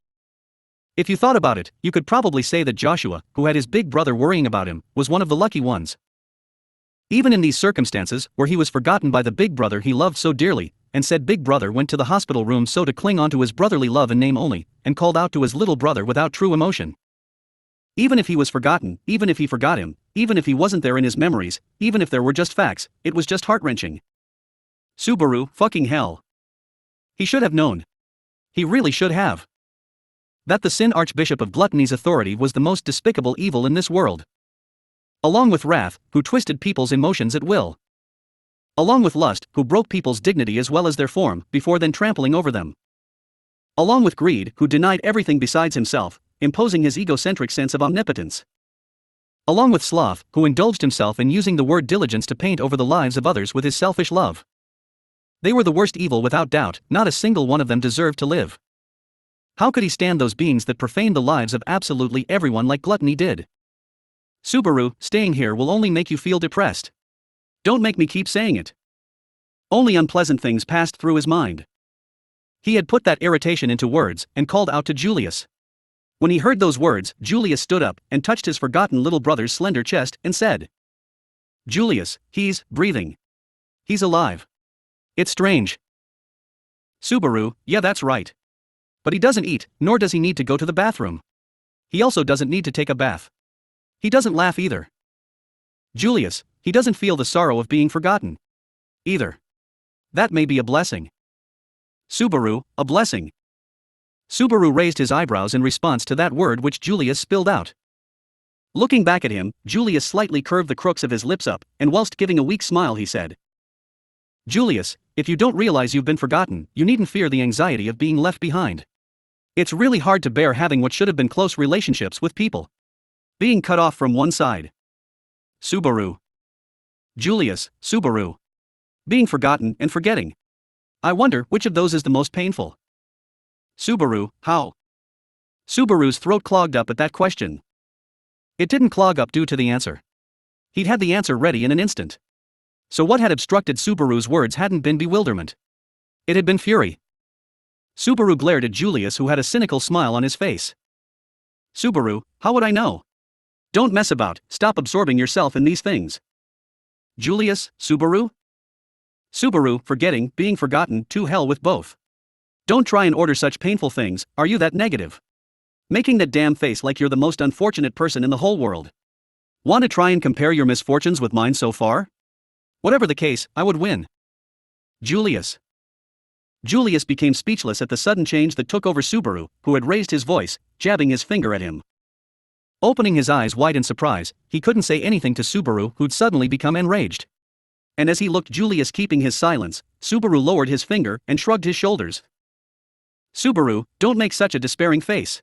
If you thought about it, you could probably say that Joshua, who had his big brother worrying about him, was one of the lucky ones. Even in these circumstances, where he was forgotten by the big brother he loved so dearly, and said big brother went to the hospital room so to cling on to his brotherly love and name only, and called out to his little brother without true emotion. Even if he was forgotten, even if he forgot him, even if he wasn't there in his memories, even if there were just facts, it was just heart-wrenching. Subaru, fucking hell. He should have known. He really should have. That the sin archbishop of gluttony's authority was the most despicable evil in this world. Along with wrath, who twisted people's emotions at will. Along with lust, who broke people's dignity as well as their form, before then trampling over them. Along with greed, who denied everything besides himself, imposing his egocentric sense of omnipotence. Along with sloth, who indulged himself in using the word diligence to paint over the lives of others with his selfish love. They were the worst evil without doubt, not a single one of them deserved to live. How could he stand those beings that profaned the lives of absolutely everyone like gluttony did? Subaru, staying here will only make you feel depressed. Don't make me keep saying it. Only unpleasant things passed through his mind. He had put that irritation into words and called out to Julius. When he heard those words, Julius stood up and touched his forgotten little brother's slender chest and said, "Julius, he's breathing. He's alive. It's strange." Subaru, yeah, that's right. But he doesn't eat, nor does he need to go to the bathroom. He also doesn't need to take a bath. He doesn't laugh either. Julius, he doesn't feel the sorrow of being forgotten. Either. That may be a blessing. Subaru, a blessing. Subaru raised his eyebrows in response to that word which Julius spilled out. Looking back at him, Julius slightly curved the crooks of his lips up, and whilst giving a weak smile he said, "Julius, if you don't realize you've been forgotten, you needn't fear the anxiety of being left behind. It's really hard to bear having what should have been close relationships with people being cut off from one side." Subaru. Julius, Subaru. Being forgotten and forgetting. I wonder which of those is the most painful. Subaru, how? Subaru's throat clogged up at that question. It didn't clog up due to the answer. He'd had the answer ready in an instant. So what had obstructed Subaru's words hadn't been bewilderment. It had been fury. Subaru glared at Julius, who had a cynical smile on his face. Subaru, how would I know? Don't mess about, stop absorbing yourself in these things. Julius, Subaru? Subaru, forgetting, being forgotten, to hell with both. Don't try and order such painful things, are you that negative? Making that damn face like you're the most unfortunate person in the whole world. Want to try and compare your misfortunes with mine so far? Whatever the case, I would win. Julius. Julius became speechless at the sudden change that took over Subaru, who had raised his voice, jabbing his finger at him. Opening his eyes wide in surprise, he couldn't say anything to Subaru, who'd suddenly become enraged. And as he looked Julius keeping his silence, Subaru lowered his finger and shrugged his shoulders. Subaru, don't make such a despairing face.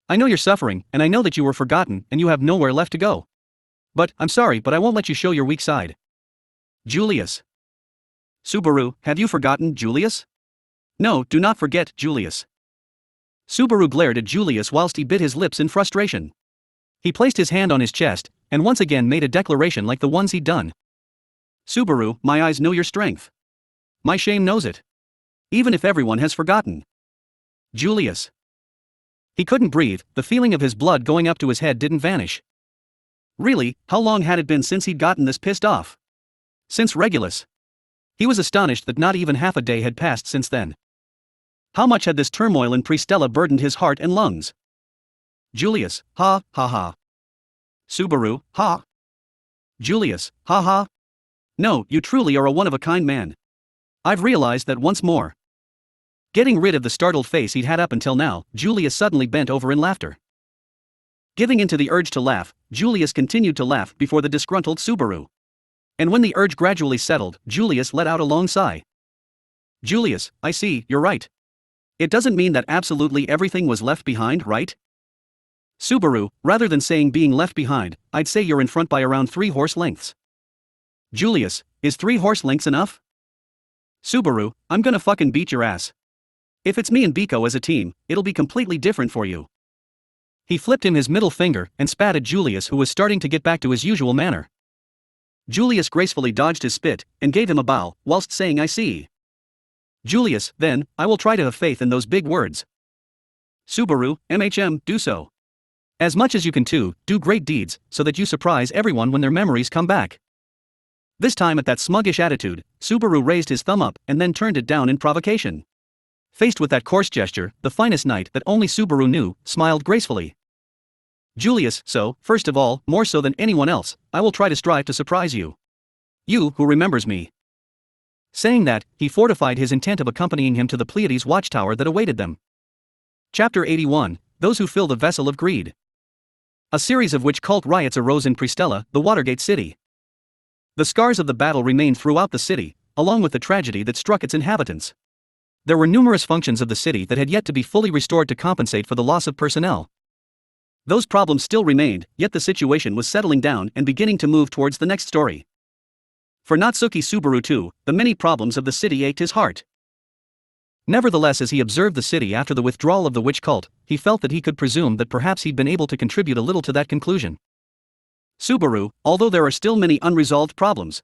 I know you're suffering, and I know that you were forgotten and you have nowhere left to go. But, I'm sorry, but I won't let you show your weak side. Julius. Subaru, have you forgotten, Julius? No, do not forget, Julius. Subaru glared at Julius whilst he bit his lips in frustration. He placed his hand on his chest, and once again made a declaration like the ones he'd done. Subaru, my eyes know your strength. My shame knows it. Even if everyone has forgotten. Julius. He couldn't breathe, the feeling of his blood going up to his head didn't vanish. Really, how long had it been since he'd gotten this pissed off? Since Regulus. He was astonished that not even half a day had passed since then. How much had this turmoil in Pristella burdened his heart and lungs? Julius, ha, ha ha. Subaru, ha. Julius, ha ha. No, you truly are a one-of-a-kind man. I've realized that once more. Getting rid of the startled face he'd had up until now, Julius suddenly bent over in laughter. Giving in to the urge to laugh, Julius continued to laugh before the disgruntled Subaru. And when the urge gradually settled, Julius let out a long sigh. Julius, I see, you're right. It doesn't mean that absolutely everything was left behind, right? Subaru, rather than saying being left behind, I'd say you're in front by around 3 horse lengths. Julius, is 3 horse lengths enough? Subaru, I'm gonna fucking beat your ass. If it's me and Biko as a team, it'll be completely different for you. He flipped him his middle finger and spat at Julius, who was starting to get back to his usual manner. Julius gracefully dodged his spit and gave him a bow, whilst saying I see. Julius, then, I will try to have faith in those big words. Subaru, do so. As much as you can too, do great deeds, so that you surprise everyone when their memories come back. This time at that smuggish attitude, Subaru raised his thumb up and then turned it down in provocation. Faced with that coarse gesture, the finest knight that only Subaru knew, smiled gracefully. Julius, so, first of all, more so than anyone else, I will try to strive to surprise you. You who remembers me. Saying that, he fortified his intent of accompanying him to the Pleiades watchtower that awaited them. Chapter 81, Those Who Fill the Vessel of Greed. A series of witch cult riots arose in Pristella, the Watergate city. The scars of the battle remained throughout the city, along with the tragedy that struck its inhabitants. There were numerous functions of the city that had yet to be fully restored to compensate for the loss of personnel. Those problems still remained, yet the situation was settling down and beginning to move towards the next story. For Natsuki Subaru too, the many problems of the city ached his heart. Nevertheless, as he observed the city after the withdrawal of the witch cult, he felt that he could presume that perhaps he'd been able to contribute a little to that conclusion. Subaru, although there are still many unresolved problems.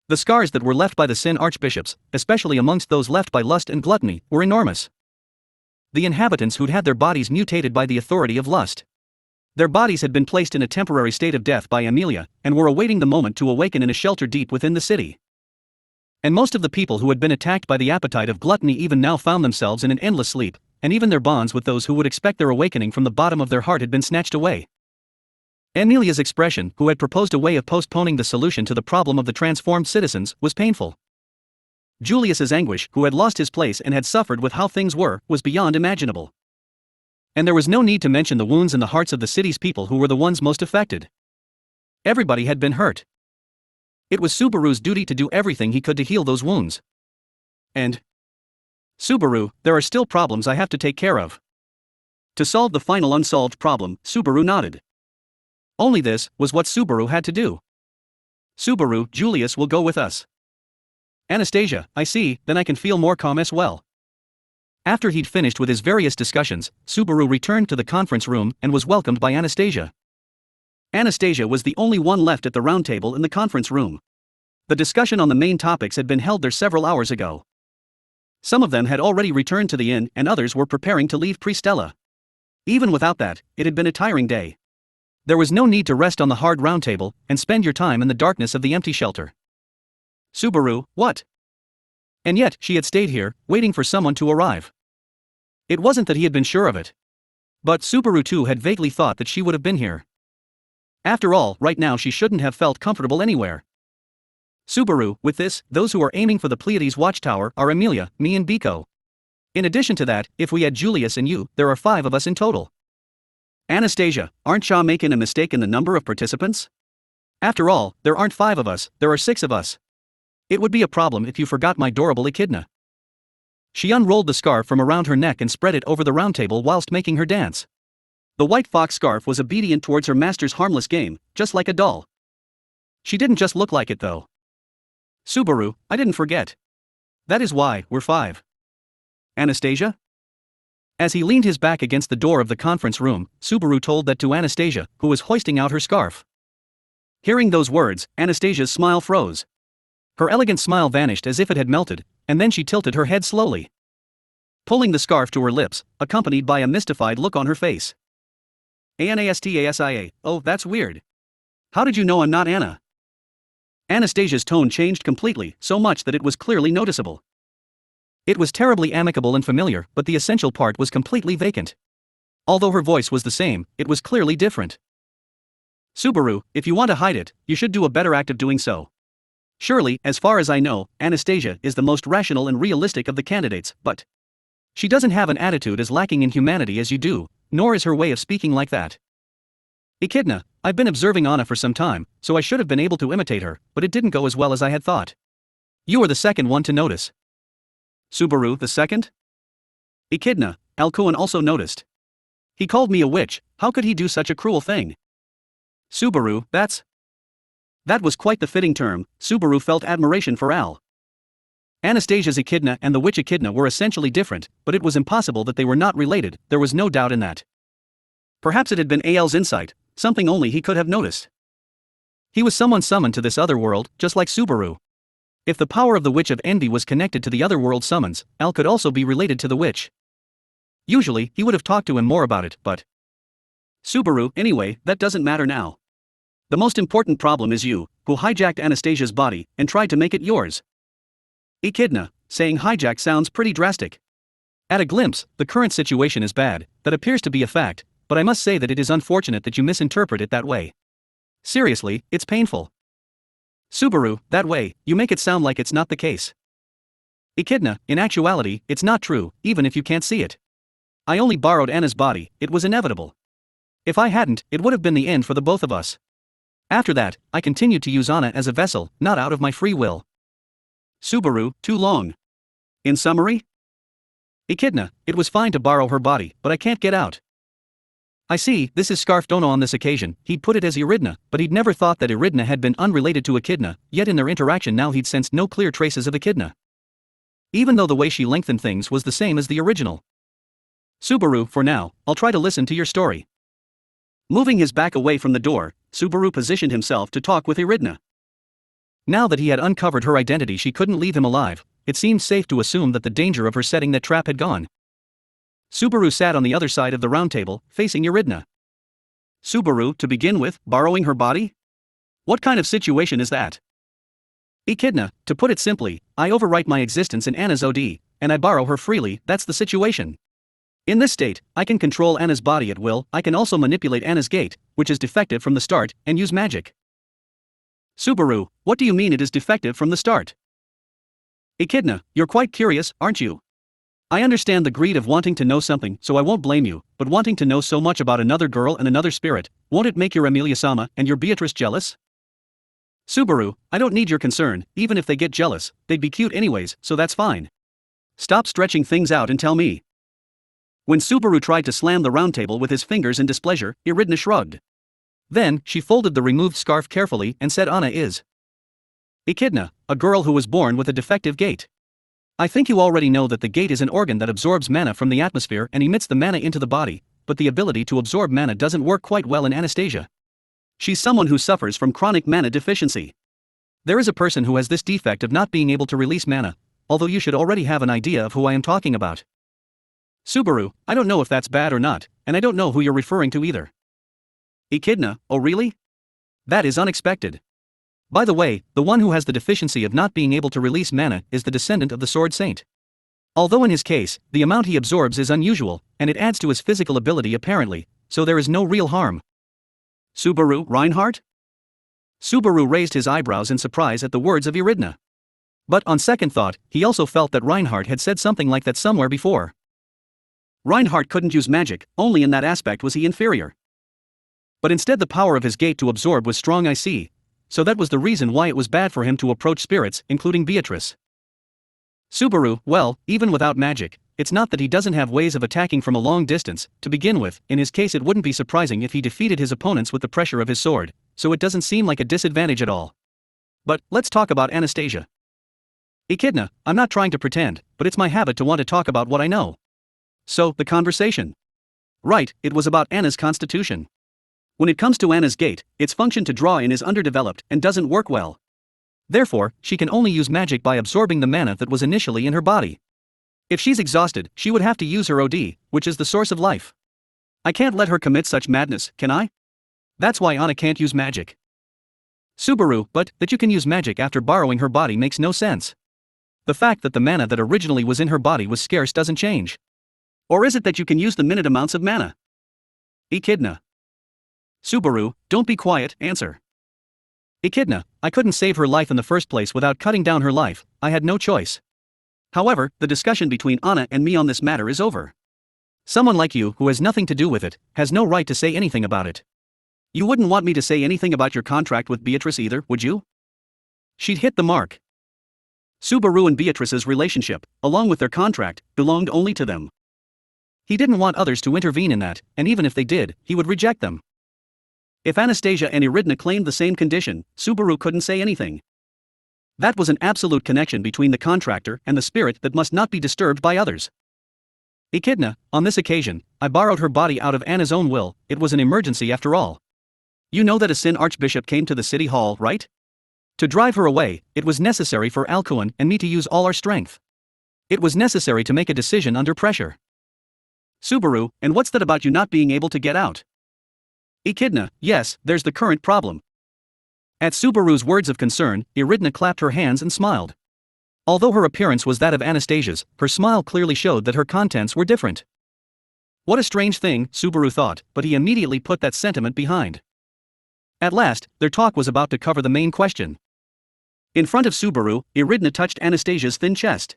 The scars that were left by the Sin archbishops, especially amongst those left by lust and gluttony, were enormous. The inhabitants who'd had their bodies mutated by the authority of lust. Their bodies had been placed in a temporary state of death by Amelia, and were awaiting the moment to awaken in a shelter deep within the city. And most of the people who had been attacked by the appetite of gluttony even now found themselves in an endless sleep, and even their bonds with those who would expect their awakening from the bottom of their heart had been snatched away. Amelia's expression, who had proposed a way of postponing the solution to the problem of the transformed citizens, was painful. Julius's anguish, who had lost his place and had suffered with how things were, was beyond imaginable. And there was no need to mention the wounds in the hearts of the city's people who were the ones most affected. Everybody had been hurt. It was Subaru's duty to do everything he could to heal those wounds. And Subaru, there are still problems I have to take care of. To solve the final unsolved problem, Subaru nodded. Only this was what Subaru had to do. Subaru, Julius will go with us. Anastasia, I see, then I can feel more calm as well. After he'd finished with his various discussions, Subaru returned to the conference room and was welcomed by Anastasia. Anastasia was the only one left at the round table in the conference room. The discussion on the main topics had been held there several hours ago. Some of them had already returned to the inn and others were preparing to leave Pristella. Even without that, it had been a tiring day. There was no need to rest on the hard round table and spend your time in the darkness of the empty shelter. Subaru, what? And yet, she had stayed here, waiting for someone to arrive. It wasn't that he had been sure of it. But Subaru too had vaguely thought that she would have been here. After all, right now she shouldn't have felt comfortable anywhere. Subaru, with this, those who are aiming for the Pleiades watchtower are Amelia, me and Biko. In addition to that, if we add Julius and you, there are 5 of us in total. Anastasia, aren't you making a mistake in the number of participants? After all, there aren't 5 of us, there are 6 of us. It would be a problem if you forgot my adorable echidna. She unrolled the scarf from around her neck and spread it over the round table whilst making her dance. The white fox scarf was obedient towards her master's harmless game, just like a doll. She didn't just look like it though. Subaru, I didn't forget. That is why we're 5. Anastasia? As he leaned his back against the door of the conference room, Subaru told that to Anastasia, who was hoisting out her scarf. Hearing those words, Anastasia's smile froze. Her elegant smile vanished as if it had melted, and then she tilted her head slowly, pulling the scarf to her lips, accompanied by a mystified look on her face. Anastasia, oh, that's weird. How did you know I'm not Anna? Anastasia's tone changed completely, so much that it was clearly noticeable. It was terribly amicable and familiar, but the essential part was completely vacant. Although her voice was the same, it was clearly different. Subaru, if you want to hide it, you should do a better act of doing so. Surely, as far as I know, Anastasia is the most rational and realistic of the candidates, but She doesn't have an attitude as lacking in humanity as you do, nor is her way of speaking like that. Echidna, I've been observing Anna for some time, so I should have been able to imitate her, but it didn't go as well as I had thought. You are the second one to notice. Subaru the second? Echidna, Alcuin also noticed. He called me a witch. How could he do such a cruel thing? Subaru, that was quite the fitting term. Subaru felt admiration for Al. Anastasia's Echidna and the witch Echidna were essentially different, but it was impossible that they were not related, there was no doubt in that. Perhaps it had been Al's insight, something only he could have noticed. He was someone summoned to this other world, just like Subaru. If the power of the Witch of Envy was connected to the other world summons, Al could also be related to the witch. Usually, he would have talked to him more about it, but... Subaru, anyway, that doesn't matter now. The most important problem is you, who hijacked Anastasia's body and tried to make it yours. Echidna, saying hijack sounds pretty drastic. At a glimpse, the current situation is bad, that appears to be a fact, but I must say that it is unfortunate that you misinterpret it that way. Seriously, it's painful. Subaru, that way, you make it sound like it's not the case. Echidna, in actuality, it's not true, even if you can't see it. I only borrowed Anna's body, it was inevitable. If I hadn't, it would have been the end for the both of us. After that, I continued to use Anna as a vessel, not out of my free will. Subaru, too long. In summary? Echidna, it was fine to borrow her body, but I can't get out. I see, this is Scarf Dono on this occasion, he'd put it as Eridna, but he'd never thought that Eridna had been unrelated to Echidna, yet in their interaction now he'd sensed no clear traces of Echidna. Even though the way she lengthened things was the same as the original. Subaru, for now, I'll try to listen to your story. Moving his back away from the door, Subaru positioned himself to talk with Eridna. Now that he had uncovered her identity, she couldn't leave him alive. It seemed safe to assume that the danger of her setting that trap had gone. Subaru sat on the other side of the round table, facing Eridna. Subaru, to begin with, borrowing her body? What kind of situation is that? Echidna, to put it simply, I overwrite my existence in Anna's OD, and I borrow her freely, that's the situation. In this state, I can control Anna's body at will, I can also manipulate Anna's gate, which is defective from the start, and use magic. Subaru, what do you mean it is defective from the start? Echidna, you're quite curious, aren't you? I understand the greed of wanting to know something, so I won't blame you, but wanting to know so much about another girl and another spirit, won't it make your Amelia-sama and your Beatrice jealous? Subaru, I don't need your concern, even if they get jealous, they'd be cute anyways, so that's fine. Stop stretching things out and tell me. When Subaru tried to slam the round table with his fingers in displeasure, Eridna shrugged. Then, she folded the removed scarf carefully and said Anna is Echidna, a girl who was born with a defective gate. I think you already know that the gate is an organ that absorbs mana from the atmosphere and emits the mana into the body, but the ability to absorb mana doesn't work quite well in Anastasia. She's someone who suffers from chronic mana deficiency. There is a person who has this defect of not being able to release mana, although you should already have an idea of who I am talking about. Subaru, I don't know if that's bad or not, and I don't know who you're referring to either. Echidna, oh really? That is unexpected. By the way, the one who has the deficiency of not being able to release mana is the descendant of the Sword Saint. Although in his case, the amount he absorbs is unusual, and it adds to his physical ability apparently, so there is no real harm. Subaru, Reinhardt? Subaru raised his eyebrows in surprise at the words of Eridna. But on second thought, he also felt that Reinhardt had said something like that somewhere before. Reinhardt couldn't use magic, only in that aspect was he inferior. But instead the power of his gate to absorb was strong, I see. So that was the reason why it was bad for him to approach spirits, including Beatrice. Subaru, well, even without magic, it's not that he doesn't have ways of attacking from a long distance. To begin with, in his case it wouldn't be surprising if he defeated his opponents with the pressure of his sword, so it doesn't seem like a disadvantage at all. But, let's talk about Anastasia. Echidna, I'm not trying to pretend, but it's my habit to want to talk about what I know. So, the conversation. Right, it was about Anna's constitution. When it comes to Anna's gate, its function to draw in is underdeveloped and doesn't work well. Therefore, she can only use magic by absorbing the mana that was initially in her body. If she's exhausted, she would have to use her OD, which is the source of life. I can't let her commit such madness, can I? That's why Anna can't use magic. Subaru, but that you can use magic after borrowing her body makes no sense. The fact that the mana that originally was in her body was scarce doesn't change. Or is it that you can use the minute amounts of mana? Echidna. Subaru, don't be quiet, answer. Echidna, I couldn't save her life in the first place without cutting down her life, I had no choice. However, the discussion between Anna and me on this matter is over. Someone like you, who has nothing to do with it, has no right to say anything about it. You wouldn't want me to say anything about your contract with Beatrice either, would you? She'd hit the mark. Subaru and Beatrice's relationship, along with their contract, belonged only to them. He didn't want others to intervene in that, and even if they did, he would reject them. If Anastasia and Iridna claimed the same condition, Subaru couldn't say anything. That was an absolute connection between the contractor and the spirit that must not be disturbed by others. Echidna, on this occasion, I borrowed her body out of Anna's own will. It was an emergency after all. You know that a Sin Archbishop came to the city hall, right? To drive her away, it was necessary for Alcuin and me to use all our strength. It was necessary to make a decision under pressure. Subaru, and what's that about you not being able to get out? Echidna, yes, there's the current problem. At Subaru's words of concern, Iridna clapped her hands and smiled. Although her appearance was that of Anastasia's, her smile clearly showed that her contents were different. What a strange thing, Subaru thought, but he immediately put that sentiment behind. At last, their talk was about to cover the main question. In front of Subaru, Iridna touched Anastasia's thin chest.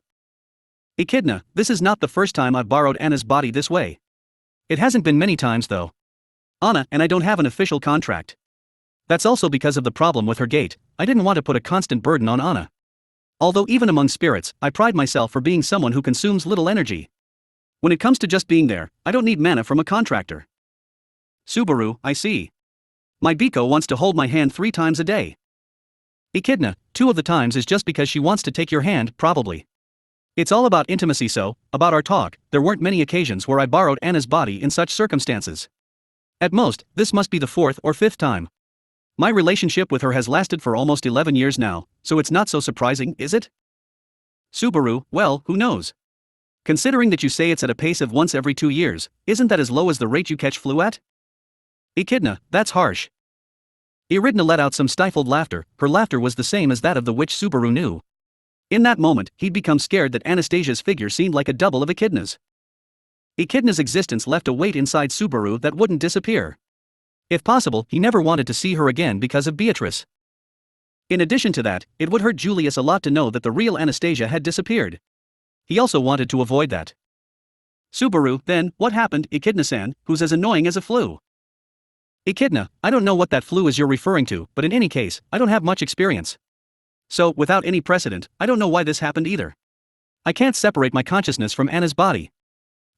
Echidna, this is not the first time I've borrowed Anna's body this way. It hasn't been many times though. Anna and I don't have an official contract. That's also because of the problem with her gait. I didn't want to put a constant burden on Anna. Although even among spirits, I pride myself for being someone who consumes little energy. When it comes to just being there, I don't need mana from a contractor. Subaru, I see. My Biko wants to hold my hand 3 times a day. Echidna, 2 of the times is just because she wants to take your hand, probably. It's all about intimacy, so, about our talk, there weren't many occasions where I borrowed Anna's body in such circumstances. At most, this must be the 4th or 5th time. My relationship with her has lasted for almost 11 years now, so it's not so surprising, is it? Subaru, well, who knows? Considering that you say it's at a pace of once every 2 years, isn't that as low as the rate you catch flu at? Echidna, that's harsh. Iridna let out some stifled laughter. Her laughter was the same as that of the witch Subaru knew. In that moment, he'd become scared that Anastasia's figure seemed like a double of Echidna's. Echidna's existence left a weight inside Subaru that wouldn't disappear. If possible, he never wanted to see her again because of Beatrice. In addition to that, it would hurt Julius a lot to know that the real Anastasia had disappeared. He also wanted to avoid that. Subaru, then, what happened, Echidna-san, who's as annoying as a flu? Echidna, I don't know what that flu is you're referring to, but in any case, I don't have much experience. So, without any precedent, I don't know why this happened either. I can't separate my consciousness from Anna's body.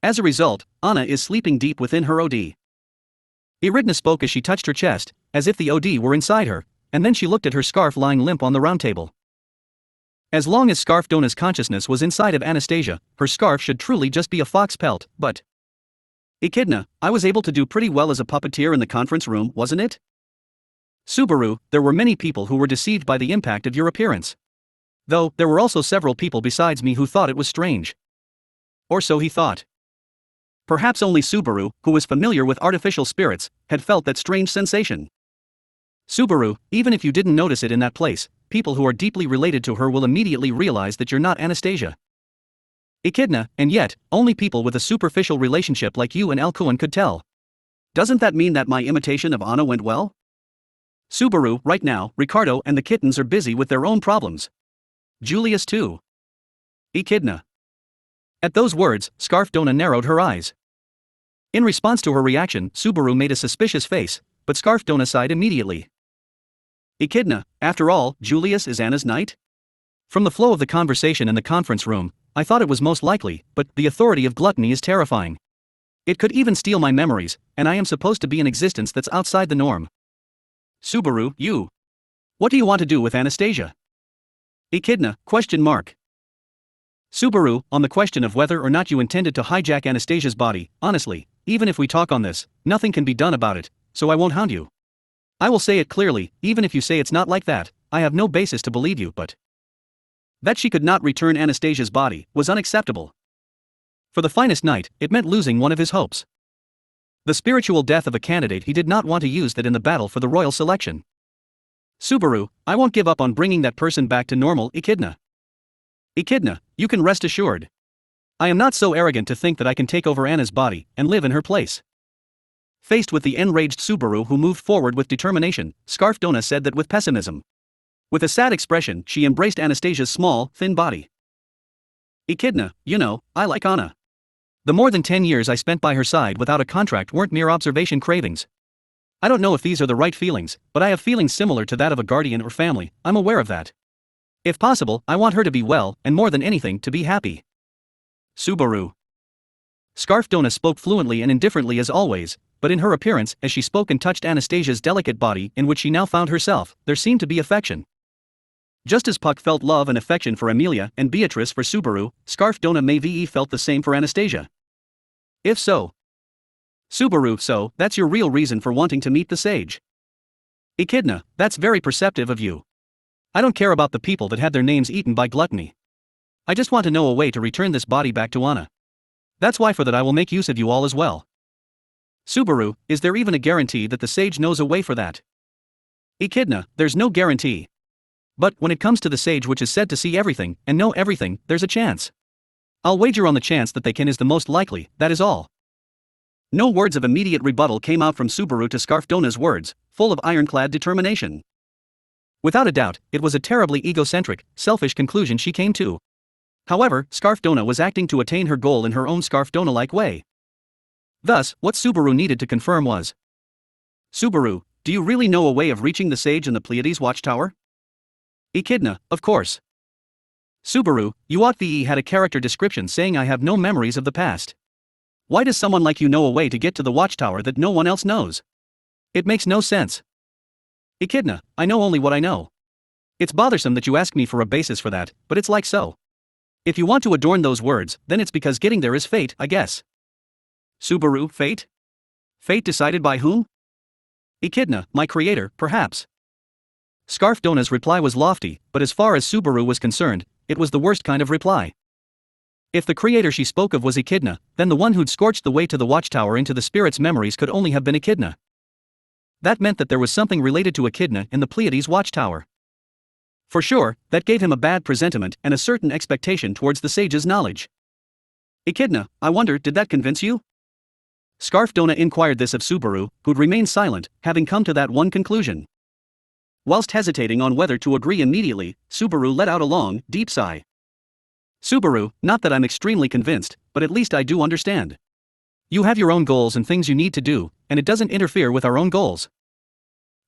As a result, Anna is sleeping deep within her OD. Iridna spoke as she touched her chest, as if the OD were inside her, and then she looked at her scarf lying limp on the round table. As long as Scarf Dona's consciousness was inside of Anastasia, her scarf should truly just be a fox pelt, but... Echidna, I was able to do pretty well as a puppeteer in the conference room, wasn't it? Subaru, there were many people who were deceived by the impact of your appearance. Though, there were also several people besides me who thought it was strange. Or so he thought. Perhaps only Subaru, who was familiar with artificial spirits, had felt that strange sensation. Subaru, even if you didn't notice it in that place, people who are deeply related to her will immediately realize that you're not Anastasia. Echidna, and yet, only people with a superficial relationship like you and Alcuin could tell. Doesn't that mean that my imitation of Anna went well? Subaru, right now, Ricardo and the kittens are busy with their own problems. Julius too. Echidna. At those words, Scarf Dona narrowed her eyes. In response to her reaction, Subaru made a suspicious face, but Scarf Dona sighed immediately. Echidna, after all, Julius is Anna's knight? From the flow of the conversation in the conference room, I thought it was most likely, but the authority of gluttony is terrifying. It could even steal my memories, and I am supposed to be an existence that's outside the norm. Subaru, you. What do you want to do with Anastasia? Echidna, ? Subaru, on the question of whether or not you intended to hijack Anastasia's body, honestly, even if we talk on this, nothing can be done about it, so I won't hound you. I will say it clearly, even if you say it's not like that, I have no basis to believe you, but... That she could not return Anastasia's body was unacceptable. For the finest knight, it meant losing one of his hopes. The spiritual death of a candidate he did not want to use that in the battle for the royal selection. Subaru, I won't give up on bringing that person back to normal, Echidna. Echidna, you can rest assured. I am not so arrogant to think that I can take over Anna's body and live in her place. Faced with the enraged Subaru who moved forward with determination, Scarf Dona said that with pessimism. With a sad expression, she embraced Anastasia's small, thin body. Echidna, I like Anna. The more than 10 years I spent by her side without a contract weren't mere observation cravings. I don't know if these are the right feelings, but I have feelings similar to that of a guardian or family, I'm aware of that. If possible, I want her to be well, and more than anything, to be happy. Subaru. Scarf Dona spoke fluently and indifferently as always, but in her appearance, as she spoke and touched Anastasia's delicate body in which she now found herself, there seemed to be affection. Just as Puck felt love and affection for Amelia and Beatrice for Subaru, Scarf Dona Maybe felt the same for Anastasia. If so, Subaru, so that's your real reason for wanting to meet the sage. Echidna, that's very perceptive of you. I don't care about the people that had their names eaten by gluttony. I just want to know a way to return this body back to Anna. That's why for that I will make use of you all as well. Subaru, is there even a guarantee that the sage knows a way for that? Echidna, there's no guarantee. But when it comes to the sage which is said to see everything and know everything, there's a chance. I'll wager on the chance that they can is the most likely, that is all. No words of immediate rebuttal came out from Subaru to Scarf Dona's words, full of ironclad determination. Without a doubt, it was a terribly egocentric, selfish conclusion she came to. However, Scarf Dona was acting to attain her goal in her own Scarf Dona-like way. Thus, what Subaru needed to confirm was: Subaru, do you really know a way of reaching the sage in the Pleiades Watchtower? Echidna, of course. Subaru, you ought had a character description saying I have no memories of the past. Why does someone like you know a way to get to the Watchtower that no one else knows? It makes no sense. Echidna, I know only what I know. It's bothersome that you ask me for a basis for that, but it's like so. If you want to adorn those words, then it's because getting there is fate, I guess. Subaru, fate? Fate decided by whom? Echidna, my creator, perhaps. Scarf Dona's reply was lofty, but as far as Subaru was concerned, it was the worst kind of reply. If the creator she spoke of was Echidna, then the one who'd scorched the way to the Watchtower into the spirit's memories could only have been Echidna. That meant that there was something related to Echidna in the Pleiades Watchtower. For sure, that gave him a bad presentiment and a certain expectation towards the sage's knowledge. Echidna, I wonder, did that convince you? Scarf Dona inquired this of Subaru, who'd remained silent, having come to that one conclusion. Whilst hesitating on whether to agree immediately, Subaru let out a long, deep sigh. Subaru, not that I'm extremely convinced, but at least I do understand. You have your own goals and things you need to do, and it doesn't interfere with our own goals.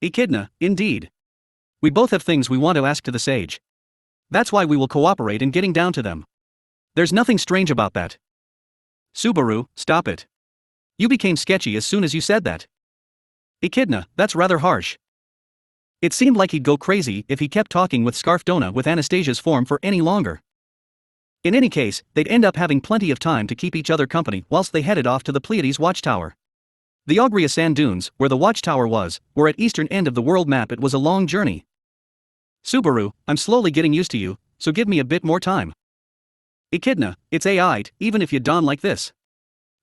Echidna, indeed. We both have things we want to ask to the sage. That's why we will cooperate in getting down to them. There's nothing strange about that. Subaru, stop it. You became sketchy as soon as you said that. Echidna, that's rather harsh. It seemed like he'd go crazy if he kept talking with Scarf Dona with Anastasia's form for any longer. In any case, they'd end up having plenty of time to keep each other company whilst they headed off to the Pleiades Watchtower. The Ogria Sand Dunes, where the Watchtower was, were at eastern end of the world map. It was a long journey. Subaru, I'm slowly getting used to you, so give me a bit more time. Echidna, it's aight, even if you don like this.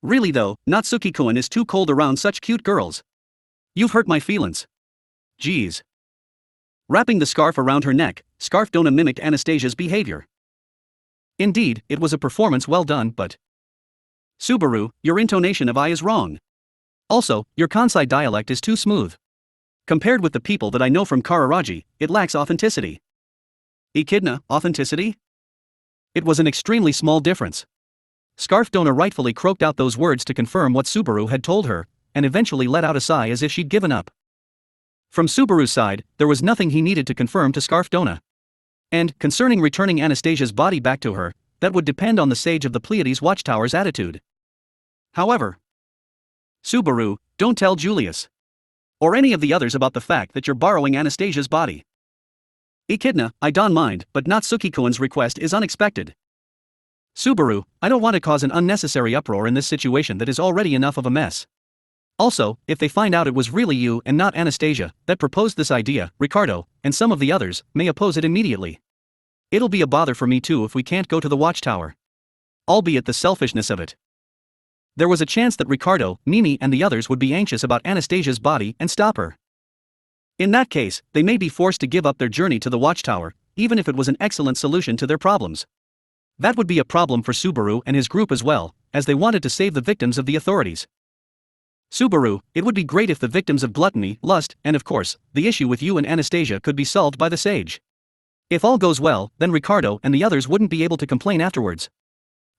Really though, Natsuki-kun is too cold around such cute girls. You've hurt my feelings. Geez. Wrapping the scarf around her neck, Scarf Dona mimicked Anastasia's behavior. Indeed, it was a performance well done, but... Subaru, your intonation of I is wrong. Also, your Kansai dialect is too smooth. Compared with the people that I know from Kararaji, it lacks authenticity. Echidna, authenticity? It was an extremely small difference. Scarf Dona rightfully croaked out those words to confirm what Subaru had told her, and eventually let out a sigh as if she'd given up. From Subaru's side, there was nothing he needed to confirm to Scarf Dona. And, concerning returning Anastasia's body back to her, that would depend on the sage of the Pleiades Watchtower's attitude. However, Subaru, don't tell Julius. Or any of the others about the fact that you're borrowing Anastasia's body. Echidna, I don't mind, but Natsuki-kun's request is unexpected. Subaru, I don't want to cause an unnecessary uproar in this situation that is already enough of a mess. Also, if they find out it was really you and not Anastasia that proposed this idea, Ricardo, and some of the others, may oppose it immediately. It'll be a bother for me too if we can't go to the Watchtower. Albeit the selfishness of it. There was a chance that Ricardo, Mimi and the others would be anxious about Anastasia's body and stop her. In that case, they may be forced to give up their journey to the Watchtower, even if it was an excellent solution to their problems. That would be a problem for Subaru and his group as well, as they wanted to save the victims of the authorities. Subaru, it would be great if the victims of gluttony, lust, and of course, the issue with you and Anastasia could be solved by the sage. If all goes well, then Ricardo and the others wouldn't be able to complain afterwards.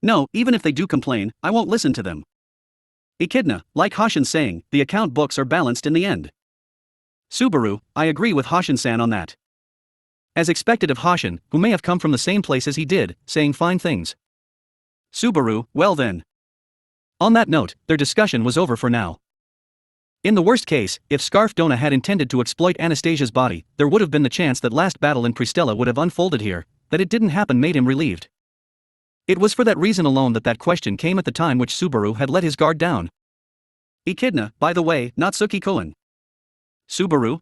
No, even if they do complain, I won't listen to them. Echidna, like Hoshin's saying, the account books are balanced in the end. Subaru, I agree with Hoshin-san on that. As expected of Hoshin, who may have come from the same place as he did, saying fine things. Subaru, well then. On that note, their discussion was over for now. In the worst case, if Scarf Dona had intended to exploit Anastasia's body, there would have been the chance that last battle in Pristella would have unfolded here. That it didn't happen made him relieved. It was for that reason alone that question came at the time which Subaru had let his guard down. Echidna, by the way, not Suki-kun. Subaru,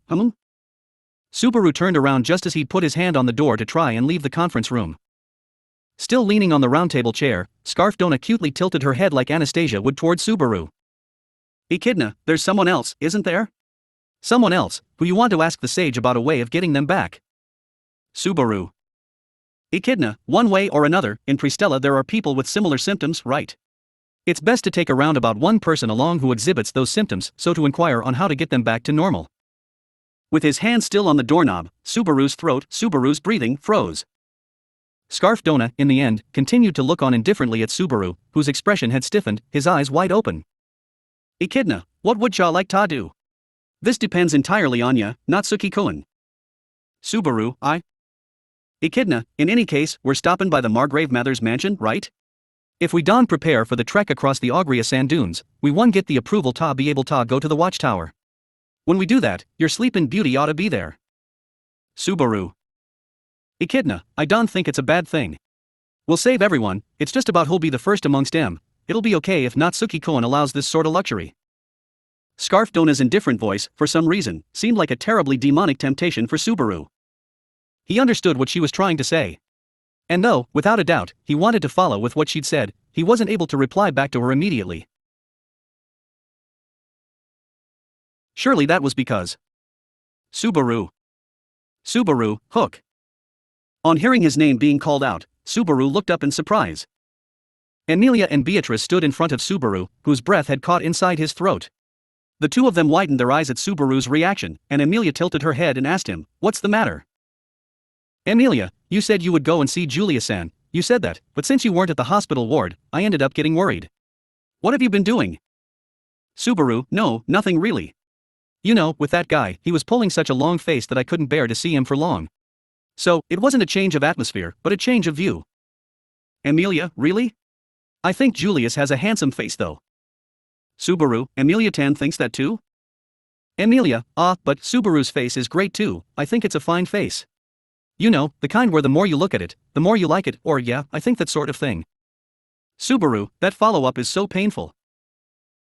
Subaru turned around just as he'd put his hand on the door to try and leave the conference room. Still leaning on the roundtable chair, Scarf Dona cutely tilted her head like Anastasia would toward Subaru. Echidna, there's someone else, isn't there? Someone else, who you want to ask the sage about a way of getting them back. Subaru. Echidna, one way or another, in Pristella there are people with similar symptoms, right? It's best to take a roundabout one person along who exhibits those symptoms so to inquire on how to get them back to normal. With his hand still on the doorknob, Subaru's breathing froze. Scarf Dona, in the end, continued to look on indifferently at Subaru, whose expression had stiffened, his eyes wide open. Echidna, what would ya like ta do? This depends entirely on ya, not Suki-kun. Subaru, Echidna, in any case, we're stoppin' by the Margrave Mather's mansion, right? If we don prepare for the trek across the Ogria sand dunes, we won get the approval ta be able ta go to the Watchtower. When we do that, your sleepin' beauty oughta be there. Subaru. Echidna, I don't think it's a bad thing. We'll save everyone, it's just about who'll be the first amongst em. It'll be okay if not Suki-kun allows this sorta luxury. Scarf Dona's indifferent voice, for some reason, seemed like a terribly demonic temptation for Subaru. He understood what she was trying to say. And though, without a doubt, he wanted to follow with what she'd said, he wasn't able to reply back to her immediately. Surely that was because. Subaru, Hook. On hearing his name being called out, Subaru looked up in surprise. Amelia and Beatrice stood in front of Subaru, whose breath had caught inside his throat. The two of them widened their eyes at Subaru's reaction, and Amelia tilted her head and asked him, "What's the matter?" Amelia, you said you would go and see Julia-san, you said that, but since you weren't at the hospital ward, I ended up getting worried. What have you been doing? Subaru, no, nothing really. You know, with that guy, he was pulling such a long face that I couldn't bear to see him for long. So, it wasn't a change of atmosphere, but a change of view. Amelia, really? I think Julius has a handsome face though. Subaru, Amelia-tan thinks that too? Amelia, but Subaru's face is great too, I think it's a fine face. You know, the kind where the more you look at it, the more you like it, or yeah, I think that sort of thing. Subaru, that follow-up is so painful.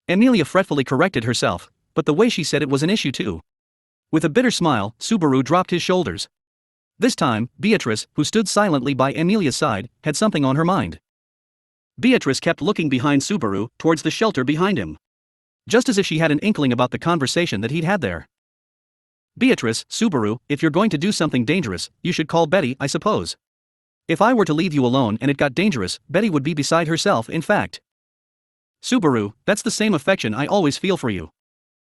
Amelia fretfully corrected herself, but the way she said it was an issue too. With a bitter smile, Subaru dropped his shoulders. This time, Beatrice, who stood silently by Amelia's side, had something on her mind. Beatrice kept looking behind Subaru, towards the shelter behind him. Just as if she had an inkling about the conversation that he'd had there. Beatrice, Subaru, if you're going to do something dangerous, you should call Betty, I suppose. If I were to leave you alone and it got dangerous, Betty would be beside herself, in fact. Subaru, that's the same affection I always feel for you.